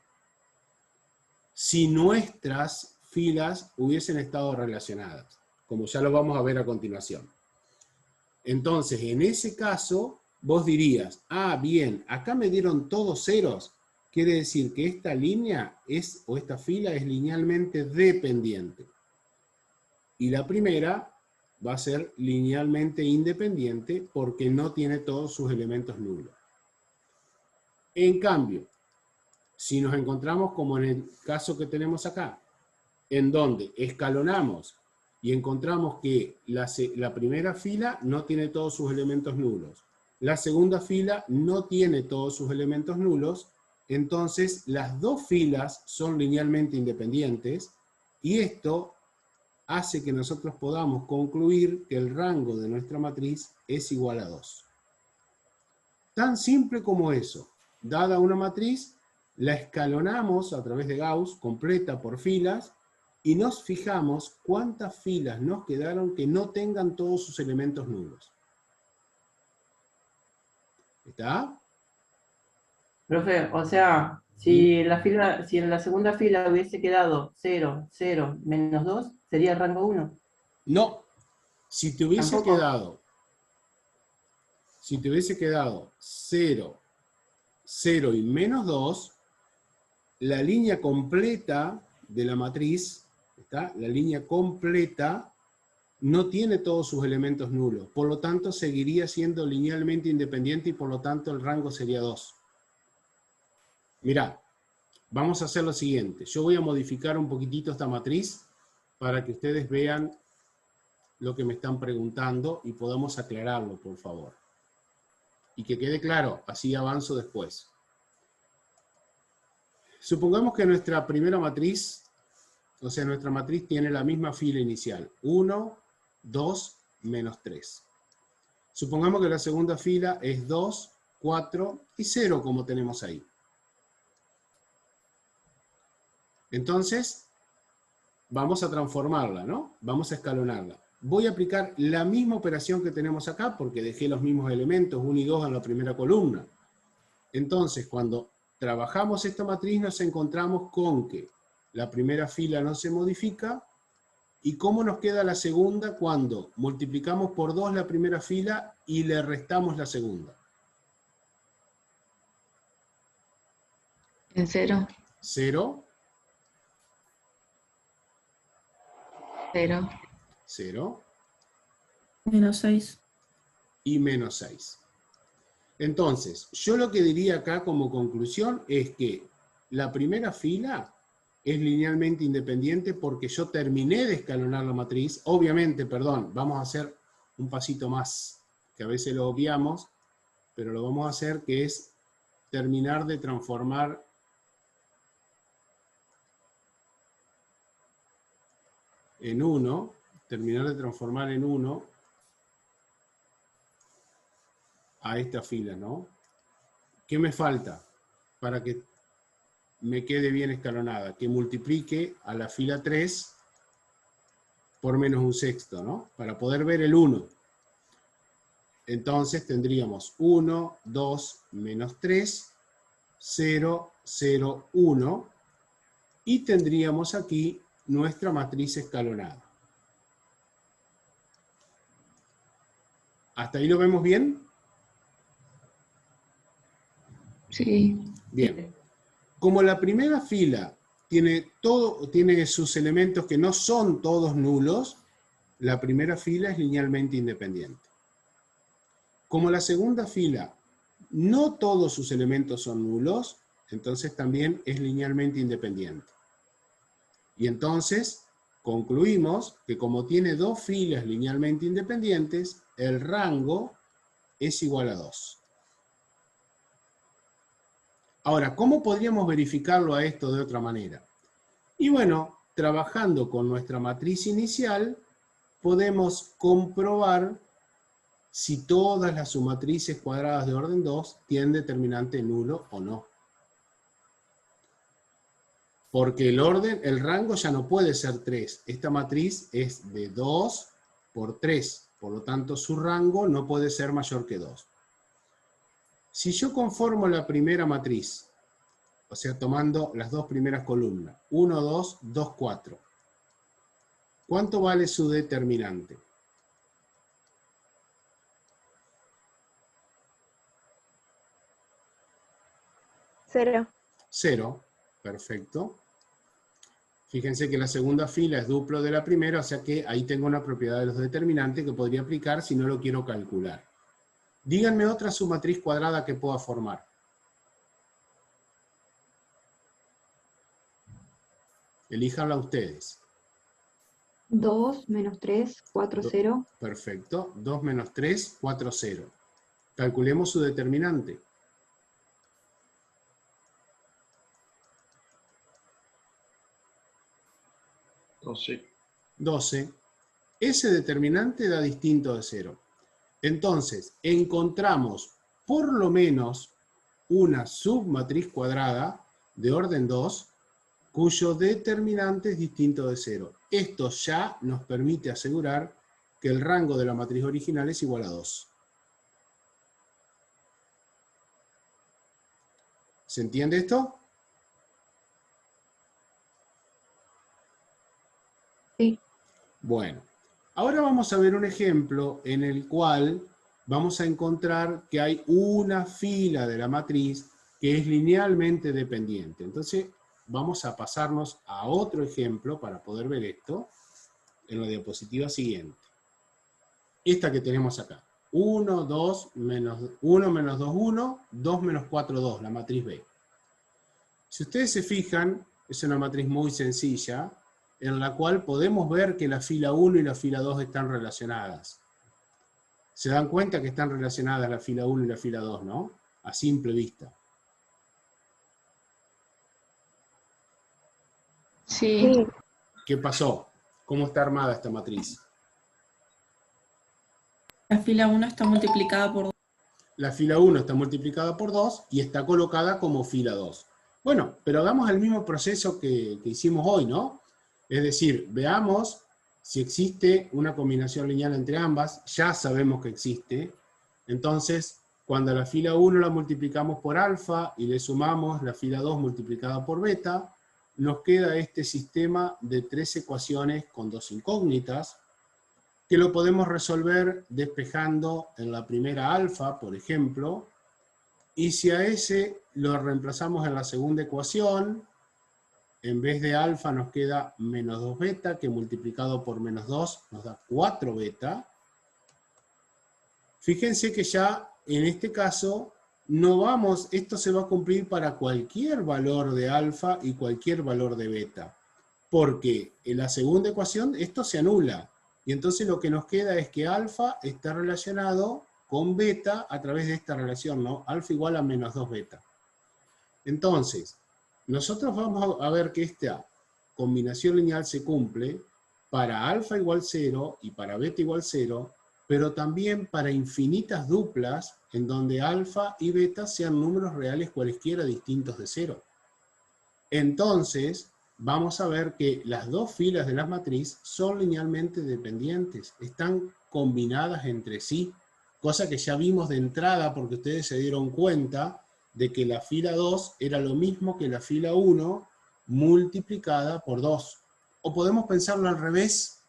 Si nuestras filas hubiesen estado relacionadas, como ya lo vamos a ver a continuación. Entonces, en ese caso, vos dirías, ah, bien, acá me dieron todos ceros, quiere decir que esta línea o esta fila es linealmente dependiente. Y la primera va a ser linealmente independiente porque no tiene todos sus elementos nulos. En cambio, si nos encontramos como en el caso que tenemos acá, en donde escalonamos y encontramos que la primera fila no tiene todos sus elementos nulos, la segunda fila no tiene todos sus elementos nulos, entonces las dos filas son linealmente independientes y esto hace que nosotros podamos concluir que el rango de nuestra matriz es igual a 2. Tan simple como eso. Dada una matriz, la escalonamos a través de Gauss, completa por filas, y nos fijamos cuántas filas nos quedaron que no tengan todos sus elementos nulos. ¿Está? Profe, o sea, si en la segunda fila hubiese quedado 0, 0, menos 2, ¿sería el rango 1? No. Si te hubiese ¿Tampoco? quedado 0, 0 y menos 2, la línea completa de la matriz, ¿está? La línea completa no tiene todos sus elementos nulos, por lo tanto seguiría siendo linealmente independiente y por lo tanto el rango sería 2. Mirá, vamos a hacer lo siguiente. Yo voy a modificar un poquitito esta matriz para que ustedes vean lo que me están preguntando y podamos aclararlo, por favor. Y que quede claro, así avanzo después. Supongamos que nuestra primera matriz, o sea, nuestra matriz tiene la misma fila inicial. 1, 2, menos 3. Supongamos que la segunda fila es 2, 4 y 0, como tenemos ahí. Entonces, vamos a transformarla, ¿no? Vamos a escalonarla. Voy a aplicar la misma operación que tenemos acá, porque dejé los mismos elementos, 1 y 2 en la primera columna. Entonces, cuando trabajamos esta matriz nos encontramos con que la primera fila no se modifica, y cómo nos queda la segunda cuando multiplicamos por 2 la primera fila y le restamos la segunda. En 0. 0, 0. 0 Menos 6. y menos 6. Entonces, yo lo que diría acá como conclusión es que la primera fila es linealmente independiente porque yo terminé de escalonar la matriz. Obviamente, perdón, vamos a hacer un pasito más, que a veces lo obviamos, pero lo vamos a hacer, que es terminar de transformar en 1, a esta fila, ¿no? ¿Qué me falta para que me quede bien escalonada? Que multiplique a la fila 3 por menos un sexto, ¿no? Para poder ver el 1. Entonces tendríamos 1, 2, menos 3, 0, 0, 1, y tendríamos aquí nuestra matriz escalonada. ¿Hasta ahí lo vemos bien? Sí. Bien. Como la primera fila tiene sus elementos que no son todos nulos, la primera fila es linealmente independiente. Como la segunda fila no todos sus elementos son nulos, entonces también es linealmente independiente. Y entonces concluimos que como tiene dos filas linealmente independientes, el rango es igual a 2. Ahora, ¿cómo podríamos verificarlo a esto de otra manera? Y bueno, trabajando con nuestra matriz inicial, podemos comprobar si todas las submatrices cuadradas de orden 2 tienen determinante nulo o no. Porque el rango ya no puede ser 3. Esta matriz es de 2 por 3. Por lo tanto, su rango no puede ser mayor que 2. Si yo conformo la primera matriz, o sea, tomando las dos primeras columnas, 1, 2, 2, 4, ¿cuánto vale su determinante? 0. 0, perfecto. Fíjense que la segunda fila es duplo de la primera, o sea que ahí tengo una propiedad de los determinantes que podría aplicar si no lo quiero calcular. Díganme otra submatriz cuadrada que pueda formar. Elíjanla ustedes. 2 menos 3, 4, 0. Perfecto. 2 menos 3, 4, 0. Calculemos su determinante. 12. Ese determinante da distinto de 0. Entonces, encontramos por lo menos una submatriz cuadrada de orden 2 cuyo determinante es distinto de 0. Esto ya nos permite asegurar que el rango de la matriz original es igual a 2. ¿Se entiende esto? Sí. Bueno, ahora vamos a ver un ejemplo en el cual vamos a encontrar que hay una fila de la matriz que es linealmente dependiente. Entonces, vamos a pasarnos a otro ejemplo para poder ver esto en la diapositiva siguiente. Esta que tenemos acá. 1, 2, menos 1, menos 2, 1, 2 menos 4, 2, la matriz B. Si ustedes se fijan, es una matriz muy sencilla, en la cual podemos ver que la fila 1 y la fila 2 están relacionadas. ¿Se dan cuenta que están relacionadas la fila 1 y la fila 2, no? A simple vista. Sí. ¿Qué pasó? ¿Cómo está armada esta matriz? La fila 1 está multiplicada por 2. La fila 1 está multiplicada por 2 y está colocada como fila 2. Bueno, pero hagamos el mismo proceso que hicimos hoy, ¿no? Es decir, veamos si existe una combinación lineal entre ambas. Ya sabemos que existe. Entonces, Cuando la fila 1 la multiplicamos por alfa y le sumamos la fila 2 multiplicada por beta, nos queda este sistema de 3 ecuaciones con 2 incógnitas, que lo podemos resolver despejando en la primera alfa, por ejemplo, y si a ese lo reemplazamos en la segunda ecuación, en vez de alfa nos queda menos 2 beta, que multiplicado por menos 2 nos da 4 beta. Fíjense que ya en este caso no vamos, esto se va a cumplir para cualquier valor de alfa y cualquier valor de beta, porque en la segunda ecuación esto se anula, y entonces lo que nos queda es que alfa está relacionado con beta a través de esta relación, ¿no? Alfa igual a menos 2 beta. Entonces, nosotros vamos a ver que esta combinación lineal se cumple para alfa igual 0 y para beta igual 0, pero también para infinitas duplas en donde alfa y beta sean números reales cualesquiera distintos de 0. Entonces, vamos a ver que las dos filas de la matriz son linealmente dependientes, están combinadas entre sí, cosa que ya vimos de entrada porque ustedes se dieron cuenta de que la fila 2 era lo mismo que la fila 1 multiplicada por 2. O podemos pensarlo al revés,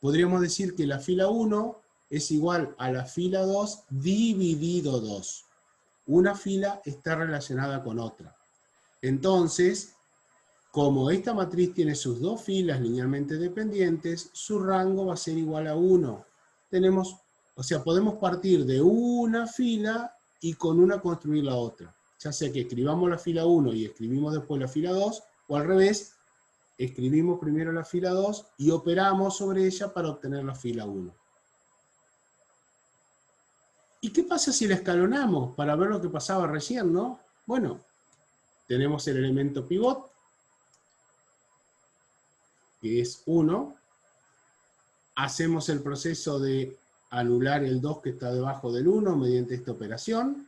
podríamos decir que la fila 1 es igual a la fila 2 dividido 2. Una fila está relacionada con otra. Entonces, como esta matriz tiene sus dos filas linealmente dependientes, su rango va a ser igual a 1. Podemos partir de una fila y con una construir la otra. Ya sea que escribamos la fila 1 y escribimos después la fila 2, o al revés, escribimos primero la fila 2 y operamos sobre ella para obtener la fila 1. ¿Y qué pasa si la escalonamos? Para ver lo que pasaba recién, ¿no? Bueno, tenemos el elemento pivot, que es 1. Hacemos el proceso de anular el 2 que está debajo del 1 mediante esta operación.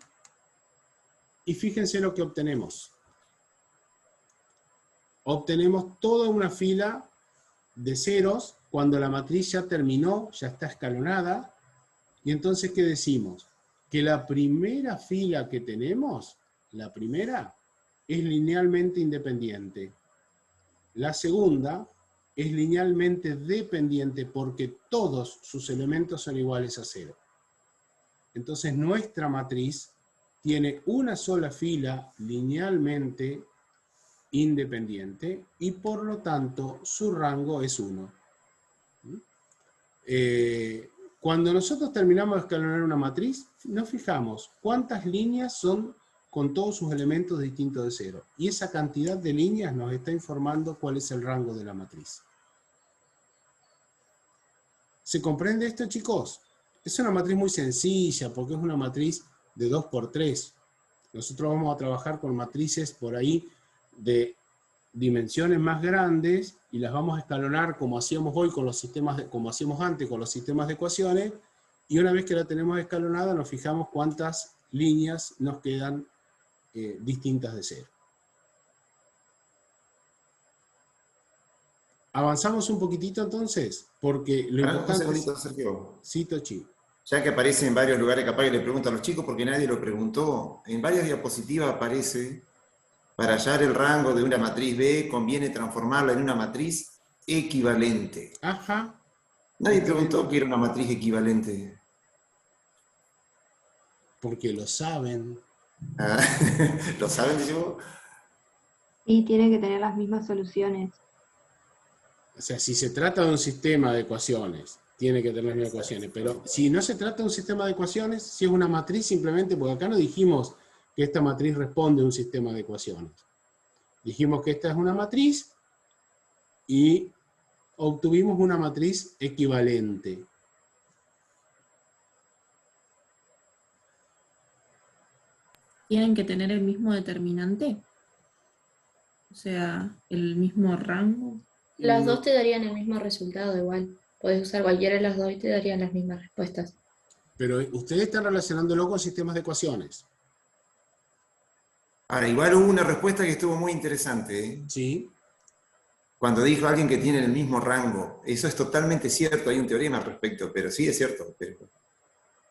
Y fíjense lo que obtenemos. Obtenemos toda una fila de ceros cuando la matriz ya terminó, ya está escalonada. Y entonces, ¿qué decimos? Que la primera fila que tenemos, la primera, es linealmente independiente. La segunda es linealmente dependiente porque todos sus elementos son iguales a 0. Entonces nuestra matriz tiene una sola fila linealmente independiente y por lo tanto su rango es 1. Cuando nosotros terminamos de escalonar una matriz, nos fijamos cuántas líneas son con todos sus elementos distintos de 0. Y esa cantidad de líneas nos está informando cuál es el rango de la matriz. ¿Se comprende esto, chicos? Es una matriz muy sencilla porque es una matriz de 2 por 3. Nosotros vamos a trabajar con matrices por ahí de dimensiones más grandes y las vamos a escalonar como hacíamos hoy con los sistemas, como hacíamos antes con los sistemas de ecuaciones, y una vez que la tenemos escalonada nos fijamos cuántas líneas nos quedan distintas de 0. Avanzamos un poquitito entonces, porque lo importante es... Sergio. Sí, Tochi. Ya que aparece en varios lugares, capaz que le preguntan a los chicos porque nadie lo preguntó, en varias diapositivas aparece, para hallar el rango de una matriz B, conviene transformarla en una matriz equivalente. Ajá. Nadie preguntó qué era una matriz equivalente. Porque lo saben. Ah, ¿lo saben, digo? Sí, tiene que tener las mismas soluciones. O sea, si se trata de un sistema de ecuaciones, tiene que tener las mismas ecuaciones. Pero si no se trata de un sistema de ecuaciones, si es una matriz simplemente, porque acá no dijimos que esta matriz responde a un sistema de ecuaciones. Dijimos que esta es una matriz y obtuvimos una matriz equivalente. ¿Tienen que tener el mismo determinante? O sea, el mismo rango. Las dos te darían el mismo resultado igual. Podés usar cualquiera de las dos y te darían las mismas respuestas. Pero ustedes están relacionándolo con sistemas de ecuaciones. Ahora, igual hubo una respuesta que estuvo muy interesante, ¿eh? Sí. Cuando dijo alguien que tiene el mismo rango. Eso es totalmente cierto, hay un teorema al respecto, pero sí es cierto. Pero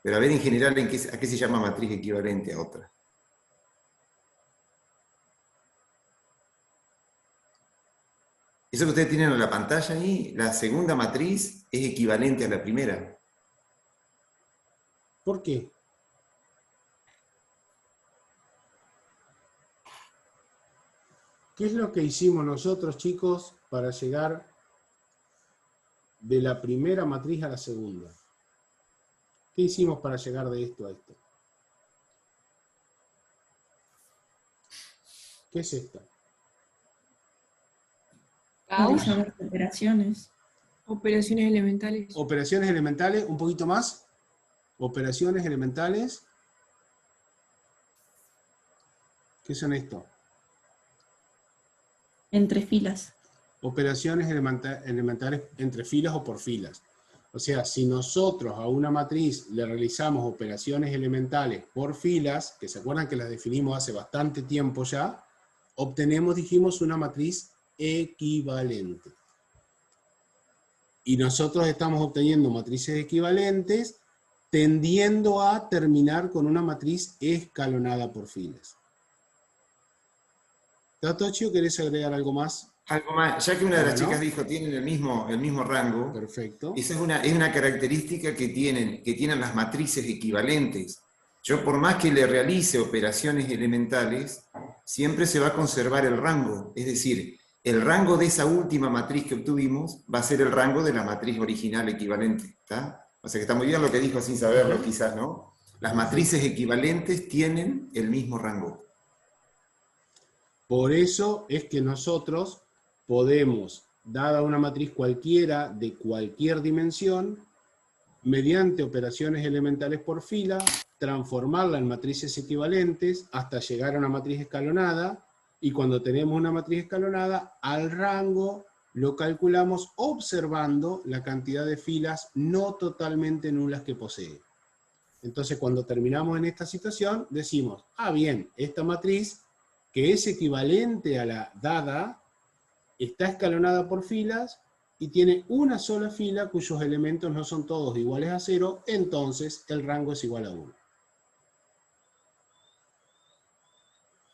Pero a ver en general a qué se llama matriz equivalente a otra. Eso que ustedes tienen en la pantalla ahí, la segunda matriz es equivalente a la primera. ¿Por qué? ¿Qué es lo que hicimos nosotros, chicos, para llegar de la primera matriz a la segunda? ¿Qué hicimos para llegar de esto a esto? ¿Qué es esto? Realizar operaciones. Operaciones elementales. Operaciones elementales, un poquito más. Operaciones elementales. ¿Qué son esto? Entre filas. Operaciones elementales entre filas o por filas. O sea, si nosotros a una matriz le realizamos operaciones elementales por filas, que se acuerdan que las definimos hace bastante tiempo ya, obtenemos, dijimos, una matriz equivalente. Y nosotros estamos obteniendo matrices equivalentes tendiendo a terminar con una matriz escalonada por filas. Tatochi, ¿o querés agregar algo más? Algo más, ya que una de las chicas dijo tienen el mismo rango. Perfecto. Esa es una característica que tienen las matrices equivalentes. Yo por más que le realice operaciones elementales, siempre se va a conservar el rango. Es decir, el rango de esa última matriz que obtuvimos va a ser el rango de la matriz original equivalente. ¿Está? O sea que está muy bien lo que dijo sin saberlo, quizás, ¿no? Las matrices equivalentes tienen el mismo rango. Por eso es que nosotros podemos, dada una matriz cualquiera de cualquier dimensión, mediante operaciones elementales por fila, transformarla en matrices equivalentes hasta llegar a una matriz escalonada, y cuando tenemos una matriz escalonada, al rango lo calculamos observando la cantidad de filas no totalmente nulas que posee. Entonces, cuando terminamos en esta situación, decimos, ah, bien, esta matriz, que es equivalente a la dada, está escalonada por filas y tiene una sola fila cuyos elementos no son todos iguales a 0, entonces el rango es igual a 1.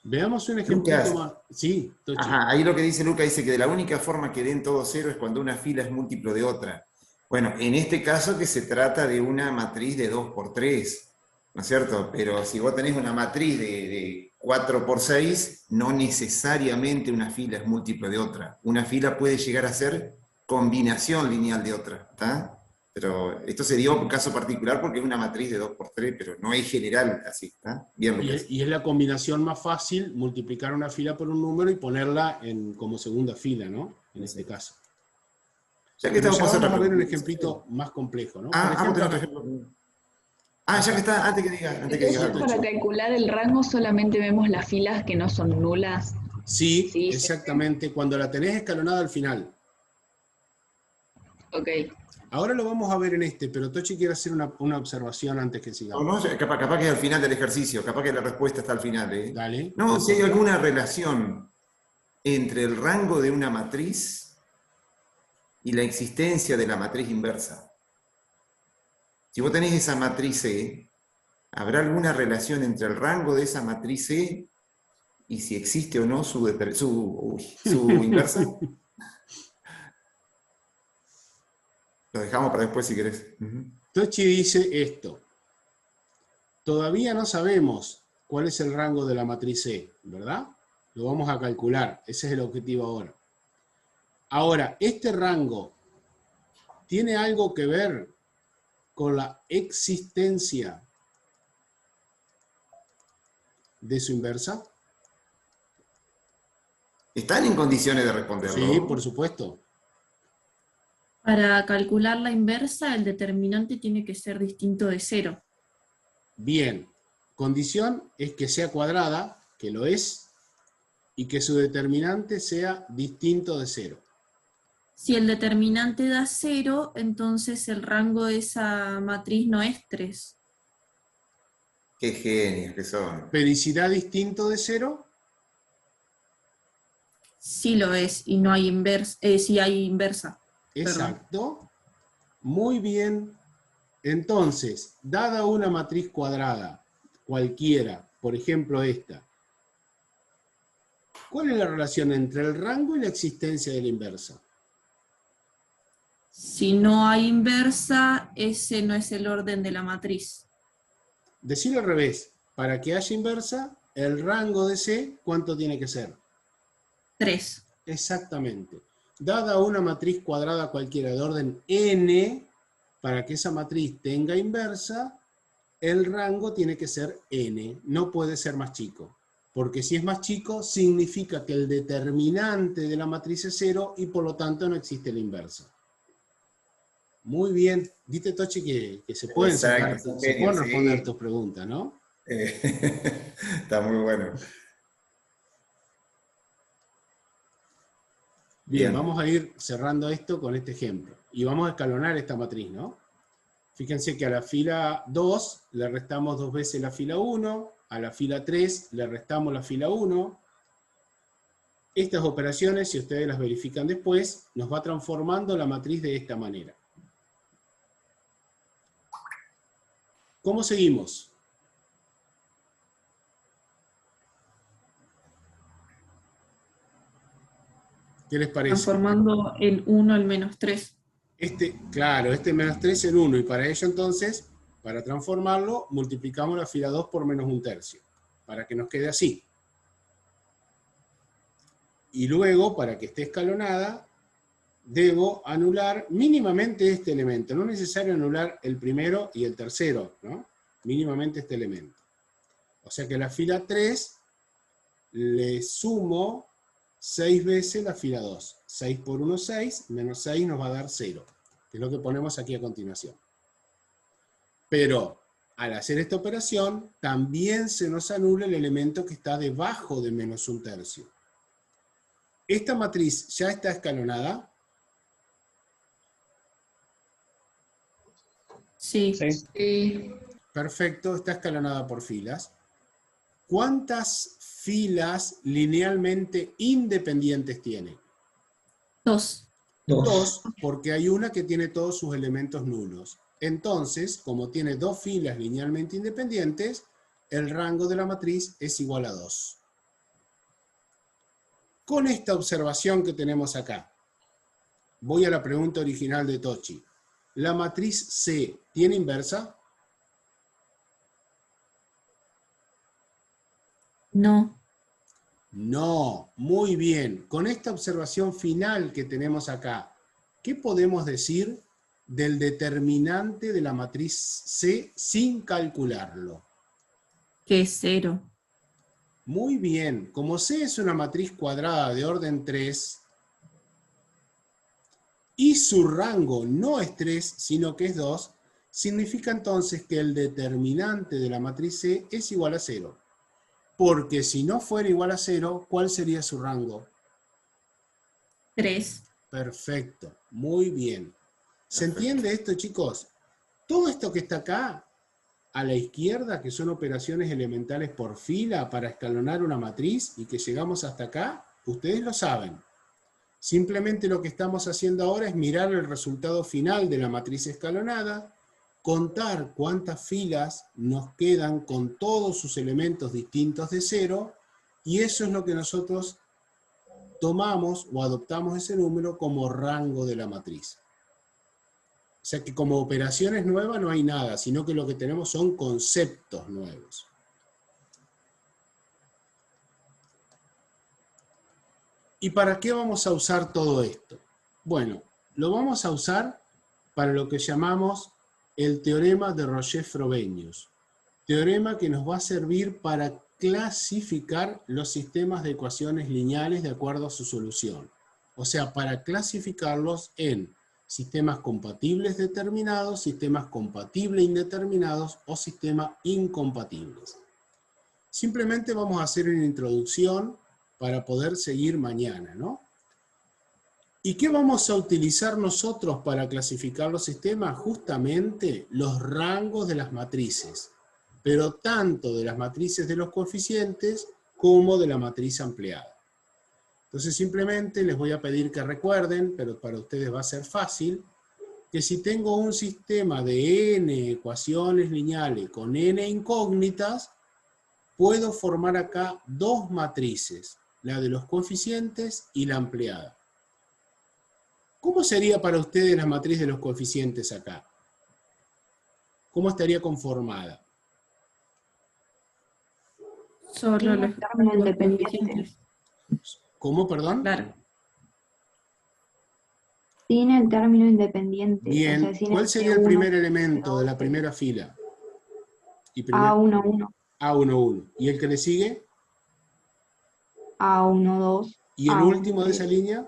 Veamos un ejemplito más. Sí, Tochi. Ajá, ahí lo que dice Luca, dice que de la única forma que den todo 0 es cuando una fila es múltiplo de otra. Bueno, en este caso que se trata de una matriz de 2 por 3, ¿no es cierto? Pero si vos tenés una matriz de 4 por 6, no necesariamente una fila es múltiplo de otra. Una fila puede llegar a ser combinación lineal de otra, ¿está? Pero esto se dio un caso particular porque es una matriz de 2 por 3, pero no es general así, ¿está? Bien, Lucas. Y es la combinación más fácil, multiplicar una fila por un número y ponerla como segunda fila, ¿no? En este caso. Ya que Pero estamos vamos a ver un ejemplito más complejo, ¿no? Por ejemplo, otro ejemplo. Ya que está, antes que diga. Entonces, para calcular el rango solamente vemos las filas que no son nulas. Sí, exactamente, cuando la tenés escalonada al final. Ok. Ahora lo vamos a ver en pero Tochi quiere hacer una observación antes que sigamos. No, capaz que es al final del ejercicio, capaz que la respuesta está al final. Dale. No, si hay alguna relación entre el rango de una matriz y la existencia de la matriz inversa. Si vos tenés esa matriz C, ¿habrá alguna relación entre el rango de esa matriz C y si existe o no su inversa? Lo dejamos para después si querés. Tochi dice esto. Todavía no sabemos cuál es el rango de la matriz C, ¿verdad? Lo vamos a calcular. Ese es el objetivo ahora. Ahora, ¿este rango tiene algo que ver con la existencia de su inversa? ¿Están en condiciones de responderlo? Sí, por supuesto. Para calcular la inversa, el determinante tiene que ser distinto de 0. Bien. Condición es que sea cuadrada, que lo es, y que su determinante sea distinto de 0. Si el determinante da 0, entonces el rango de esa matriz no es 3. Qué genios que son. ¿Pero y si da distinto de 0? Sí lo es, y no hay inversa. Sí hay inversa. Exacto. Muy bien. Entonces, dada una matriz cuadrada, cualquiera, por ejemplo esta, ¿cuál es la relación entre el rango y la existencia de la inversa? Si no hay inversa, ese no es el orden de la matriz. Decirlo al revés, para que haya inversa, el rango de C, ¿cuánto tiene que ser? 3. Exactamente. Dada una matriz cuadrada cualquiera de orden n, para que esa matriz tenga inversa, el rango tiene que ser n, no puede ser más chico. Porque si es más chico, significa que el determinante de la matriz es 0 y por lo tanto no existe la inversa. Muy bien. Viste, Tochi, que se pueden sacar, se pueden responder tus preguntas, ¿no? Está muy bueno. Bien, vamos a ir cerrando esto con este ejemplo. Y vamos a escalonar esta matriz, ¿no? Fíjense que a la fila 2 le restamos 2 veces la fila 1, a la fila 3 le restamos la fila 1. Estas operaciones, si ustedes las verifican después, nos va transformando la matriz de esta manera. ¿Cómo seguimos? ¿Qué les parece? Transformando el 1 al menos 3. Claro, este menos 3 en 1, y para ello entonces, para transformarlo, multiplicamos la fila 2 por menos 1/3, para que nos quede así. Y luego, para que esté escalonada, debo anular mínimamente este elemento. No es necesario anular el primero y el tercero, ¿no? Mínimamente este elemento. O sea que a la fila 3 le sumo 6 veces la fila 2. 6 por 1, 6, menos 6 nos va a dar 0, que es lo que ponemos aquí a continuación. Pero al hacer esta operación, también se nos anula el elemento que está debajo de menos 1/3. ¿Esta matriz ya está escalonada? Sí. Perfecto, está escalonada por filas. ¿Cuántas filas linealmente independientes tiene? 2. 2, porque hay una que tiene todos sus elementos nulos. Entonces, como tiene 2 filas linealmente independientes, el rango de la matriz es igual a 2. Con esta observación que tenemos acá, voy a la pregunta original de Tochi. ¿La matriz C tiene inversa? No. No, muy bien. Con esta observación final que tenemos acá, ¿qué podemos decir del determinante de la matriz C sin calcularlo? Que es 0. Muy bien. Como C es una matriz cuadrada de orden 3, y su rango no es 3, sino que es 2, significa entonces que el determinante de la matriz C es igual a 0. Porque si no fuera igual a 0, ¿cuál sería su rango? 3. Perfecto, muy bien. ¿Se entiende esto, chicos? Todo esto que está acá, a la izquierda, que son operaciones elementales por fila para escalonar una matriz y que llegamos hasta acá, ustedes lo saben. Simplemente lo que estamos haciendo ahora es mirar el resultado final de la matriz escalonada, contar cuántas filas nos quedan con todos sus elementos distintos de 0, y eso es lo que nosotros tomamos o adoptamos ese número como rango de la matriz. O sea que como operaciones nuevas no hay nada, sino que lo que tenemos son conceptos nuevos. ¿Y para qué vamos a usar todo esto? Bueno, lo vamos a usar para lo que llamamos el teorema de Roget-Frobenius. Teorema que nos va a servir para clasificar los sistemas de ecuaciones lineales de acuerdo a su solución. O sea, para clasificarlos en sistemas compatibles determinados, sistemas compatibles indeterminados o sistemas incompatibles. Simplemente vamos a hacer una introducción para poder seguir mañana, ¿no? ¿Y qué vamos a utilizar nosotros para clasificar los sistemas? Justamente los rangos de las matrices, pero tanto de las matrices de los coeficientes como de la matriz ampliada. Entonces simplemente les voy a pedir que recuerden, pero para ustedes va a ser fácil, que si tengo un sistema de n ecuaciones lineales con n incógnitas, puedo formar acá dos matrices, la de los coeficientes y la ampliada. ¿Cómo sería para ustedes la matriz de los coeficientes acá? ¿Cómo estaría conformada? Solo los término independiente. ¿Cómo, perdón? Claro. Sin el término independiente. Bien, o sea, sin ¿cuál el sería el C1, primer elemento de la C2, primera fila? Y A11, A11. ¿Y el que le sigue? A12, ¿Y el último de esa línea?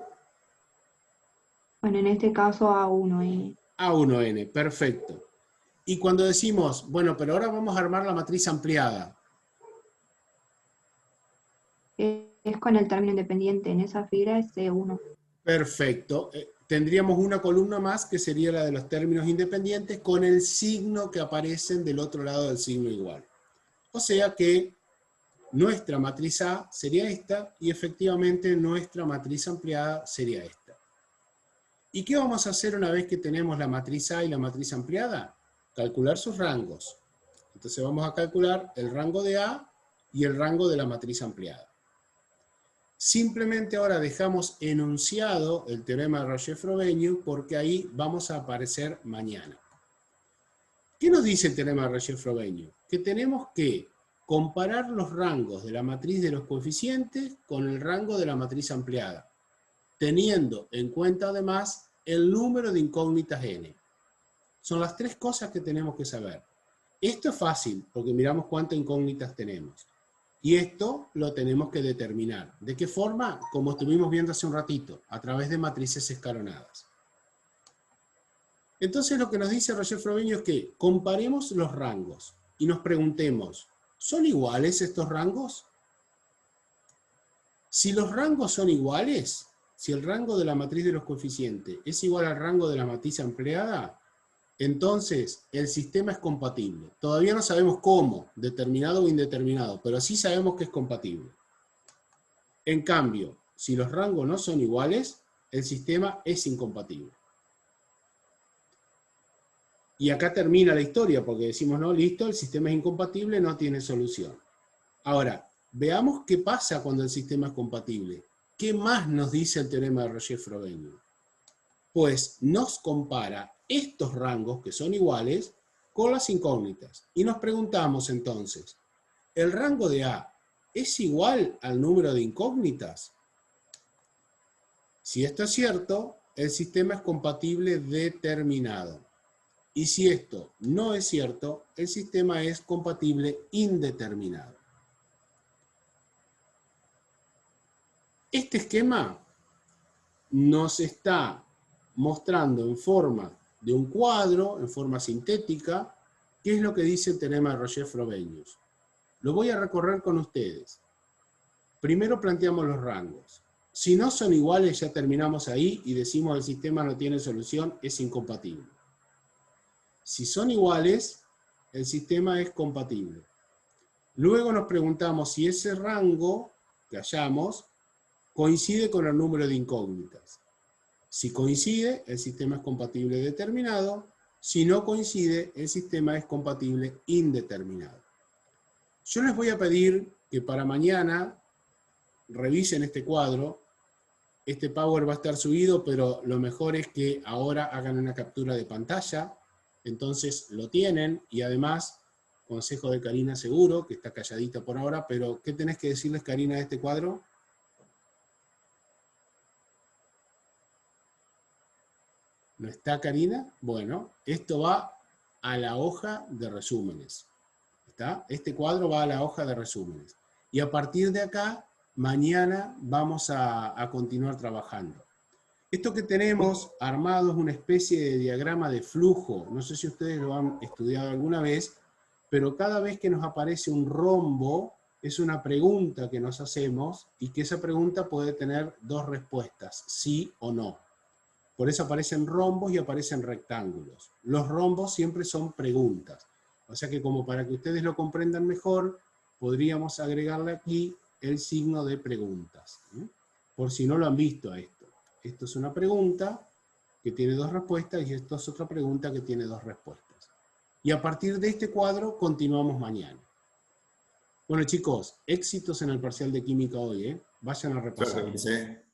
Bueno, en este caso A1N. A1N, perfecto. Y cuando decimos, bueno, pero ahora vamos a armar la matriz ampliada. Es con el término independiente. En esa fila es C1. Perfecto. Tendríamos una columna más que sería la de los términos independientes con el signo que aparecen del otro lado del signo igual. O sea que nuestra matriz A sería esta y efectivamente nuestra matriz ampliada sería esta. ¿Y qué vamos a hacer una vez que tenemos la matriz A y la matriz ampliada? Calcular sus rangos. Entonces vamos a calcular el rango de A y el rango de la matriz ampliada. Simplemente ahora dejamos enunciado el teorema de Roger-Frobenius porque ahí vamos a aparecer mañana. ¿Qué nos dice el teorema de Roger-Frobenius? Que tenemos que comparar los rangos de la matriz de los coeficientes con el rango de la matriz ampliada, teniendo en cuenta además el número de incógnitas n. Son las tres cosas que tenemos que saber. Esto es fácil porque miramos cuántas incógnitas tenemos. Y esto lo tenemos que determinar. ¿De qué forma? Como estuvimos viendo hace un ratito, a través de matrices escalonadas. Entonces lo que nos dice Roger-Frobenius es que comparemos los rangos y nos preguntemos, ¿son iguales estos rangos? Si los rangos son iguales, si el rango de la matriz de los coeficientes es igual al rango de la matriz ampliada, entonces el sistema es compatible. Todavía no sabemos cómo, determinado o indeterminado, pero sí sabemos que es compatible. En cambio, si los rangos no son iguales, el sistema es incompatible. Y acá termina la historia, porque decimos, no, listo, el sistema es incompatible, no tiene solución. Ahora, veamos qué pasa cuando el sistema es compatible. ¿Qué más nos dice el teorema de Roger-Frobenius? Pues nos compara estos rangos, que son iguales, con las incógnitas. Y nos preguntamos entonces, ¿el rango de A es igual al número de incógnitas? Si esto es cierto, el sistema es compatible determinado. Y si esto no es cierto, el sistema es compatible indeterminado. Este esquema nos está mostrando en forma de un cuadro, en forma sintética, qué es lo que dice el teorema de Roger-Frobenius. Lo voy a recorrer con ustedes. Primero planteamos los rangos. Si no son iguales, ya terminamos ahí y decimos el sistema no tiene solución, es incompatible. Si son iguales, el sistema es compatible. Luego nos preguntamos si ese rango que hallamos coincide con el número de incógnitas. Si coincide, el sistema es compatible determinado. Si no coincide, el sistema es compatible indeterminado. Yo les voy a pedir que para mañana revisen este cuadro. Este Power va a estar subido, pero lo mejor es que ahora hagan una captura de pantalla. Entonces lo tienen y además, consejo de Karina seguro, que está calladita por ahora, pero ¿qué tenés que decirles, Karina, de este cuadro? ¿No está, Karina? Bueno, esto va a la hoja de resúmenes. ¿Está? Este cuadro va a la hoja de resúmenes. Y a partir de acá, mañana vamos a continuar trabajando. Esto que tenemos armado es una especie de diagrama de flujo. No sé si ustedes lo han estudiado alguna vez, pero cada vez que nos aparece un rombo, es una pregunta que nos hacemos y que esa pregunta puede tener dos respuestas, sí o no. Por eso aparecen rombos y aparecen rectángulos. Los rombos siempre son preguntas. O sea que como para que ustedes lo comprendan mejor, podríamos agregarle aquí el signo de preguntas. Por si no lo han visto a esto. Esto es una pregunta que tiene 2 respuestas, y esto es otra pregunta que tiene 2 respuestas. Y a partir de este cuadro continuamos mañana. Bueno chicos, éxitos en el parcial de química hoy, ¿eh? Vayan a repasar. Suerte,